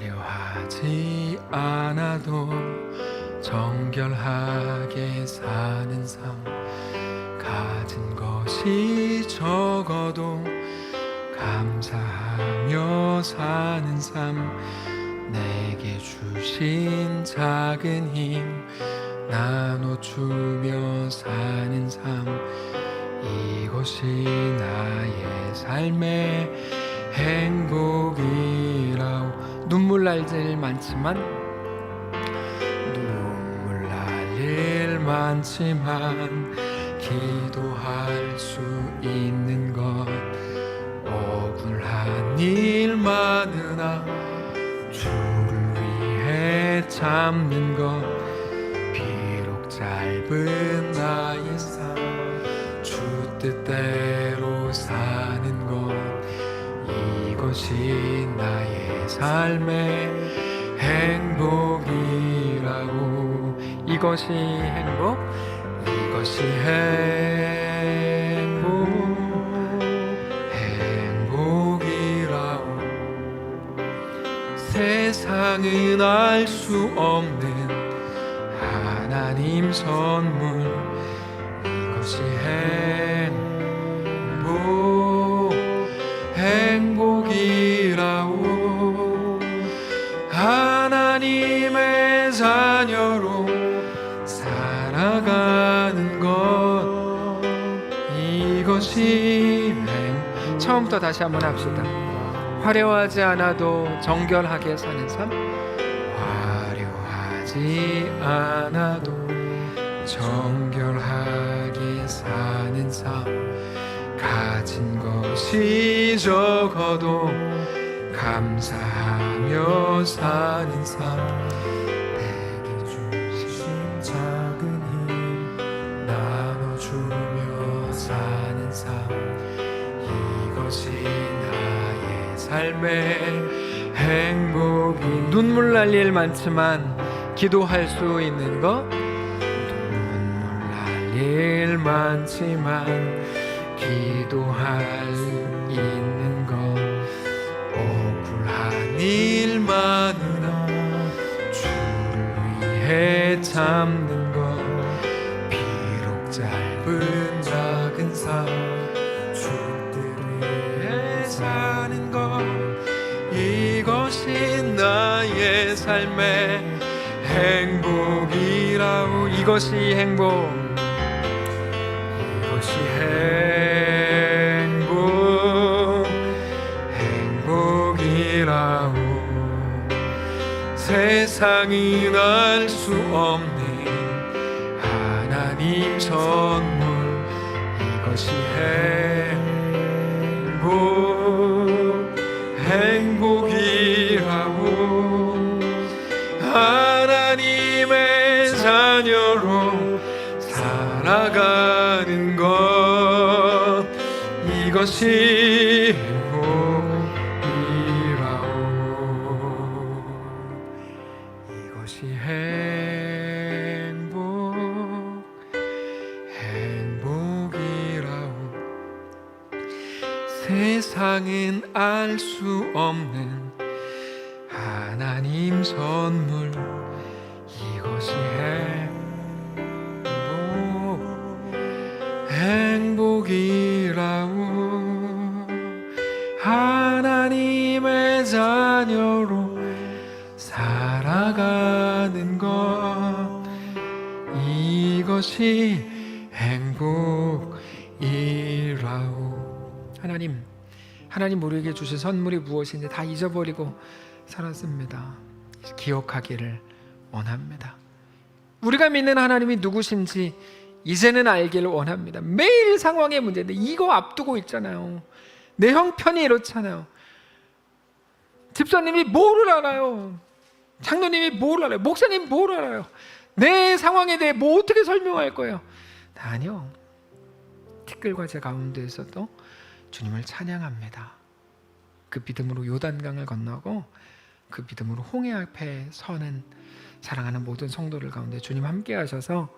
화려하지 않아도 정결하게 사는 삶. 가진 것이 적어도 감사하며 사는 삶. 내게 주신 작은 힘 나눠주며 사는 삶. 이것이 나의 삶의 행복이라오. 눈물 날 일 많지만 기도할 수 있는 것. 억울한 일 많으나 주를 위해 참는 것. 비록 짧은 나의 삶 주 뜻대로 사는 것. 이것이 나의 삶의 행복이라고. 이것이 행복, 이것이 행복이라고. 세상은 알 수 없는 하나님 선물. 이것이 행복이라고. 하나님의 자녀로 살아가는 것. 이것이 처음부터 다시 한번 합시다. 화려하지 않아도 정결하게 사는 삶. 화려하지 않아도 정결하게 사는 삶. 가진 것이 적어도 감사하며 사는 삶. 내게 주신 작은 힘 나눠주며 사는 삶. 이것이 나의 삶의 행복이. 눈물 날 일 많지만 기도할 수 있는 것. 눈물 날 일 많지만 기도할 있는 것. 억울한 일 많으나 주를 위해 참는 것. 비록 짧은 작은 삶 주 뜻에 사는 것. 이것이 나의 삶의 행복이라고. 이것이 행복, 이것이 행복이라고. 세상은 알 수 없는 하나님 선물. 이것이 행복. 자녀로 살아가는 것, 이것이 행복이라오. 이것이 행복이라오. 세상은 알 수 없는 하나님 선물, 이것이 행복이라오. 하나님의 자녀로 살아가는 것, 이것이 행복이라오. 하나님 우리에게 주신 선물이 무엇인지 다 잊어버리고 살았습니다. 기억하기를 원합니다. 우리가 믿는 하나님이 누구신지 이제는 알기를 원합니다. 매일 상황의 문제인데 이거 앞두고 있잖아요. 내 형편이 이렇잖아요. 집사님이 뭐를 알아요? 장로님이 뭘 알아요? 목사님 뭘 알아요? 내 상황에 대해 뭐 어떻게 설명할 거예요? 아니요. 티끌과 제 가운데에서도 주님을 찬양합니다. 그 믿음으로 요단강을 건너고 그 믿음으로 홍해 앞에 서는 사랑하는 모든 성도들 가운데 주님 함께 하셔서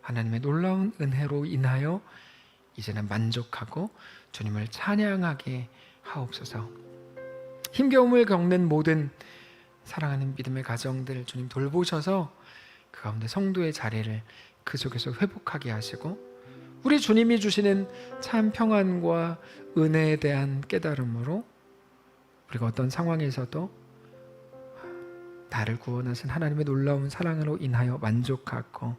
하나님의 놀라운 은혜로 인하여 이제는 만족하고 주님을 찬양하게 하옵소서. 힘겨움을 겪는 모든 사랑하는 믿음의 가정들 주님 돌보셔서 그 가운데 성도의 자리를 그 속에서 회복하게 하시고 우리 주님이 주시는 참 평안과 은혜에 대한 깨달음으로 우리가 어떤 상황에서도 나를 구원하신 하나님의 놀라운 사랑으로 인하여 만족하고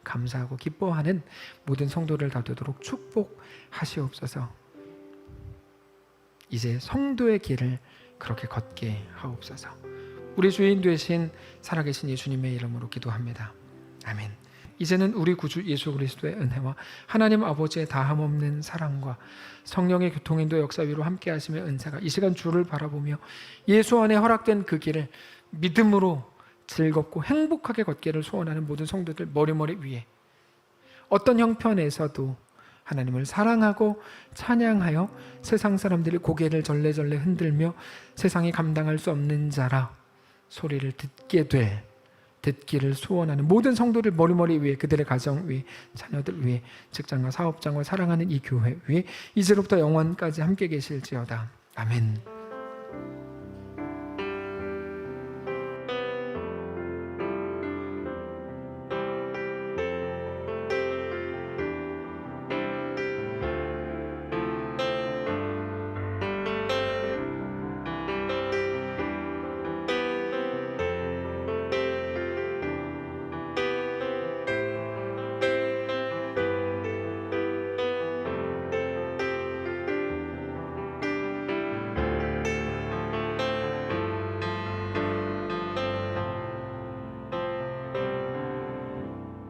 감사하고 기뻐하는 모든 성도를 다 되도록 축복하시옵소서. 이제 성도의 길을 그렇게 걷게 하옵소서. 우리 주인 되신 살아계신 예수님의 이름으로 기도합니다. 아멘. 이제는 우리 구주 예수 그리스도의 은혜와 하나님 아버지의 다함없는 사랑과 성령의 교통인도 역사 위로 함께 하시며 은사가 이 시간 주를 바라보며 예수 안에 허락된 그 길을 믿음으로 즐겁고 행복하게 걷기를 소원하는 모든 성도들 머리머리 위에 어떤 형편에서도 하나님을 사랑하고 찬양하여 세상 사람들이 고개를 절레절레 흔들며 세상이 감당할 수 없는 자라 소리를 듣기를 소원하는 모든 성도들 머리머리 위에 그들의 가정 위에 자녀들 위에 직장과 사업장과 사랑하는 이 교회 위에 이제로부터 영원까지 함께 계실지어다. 아멘.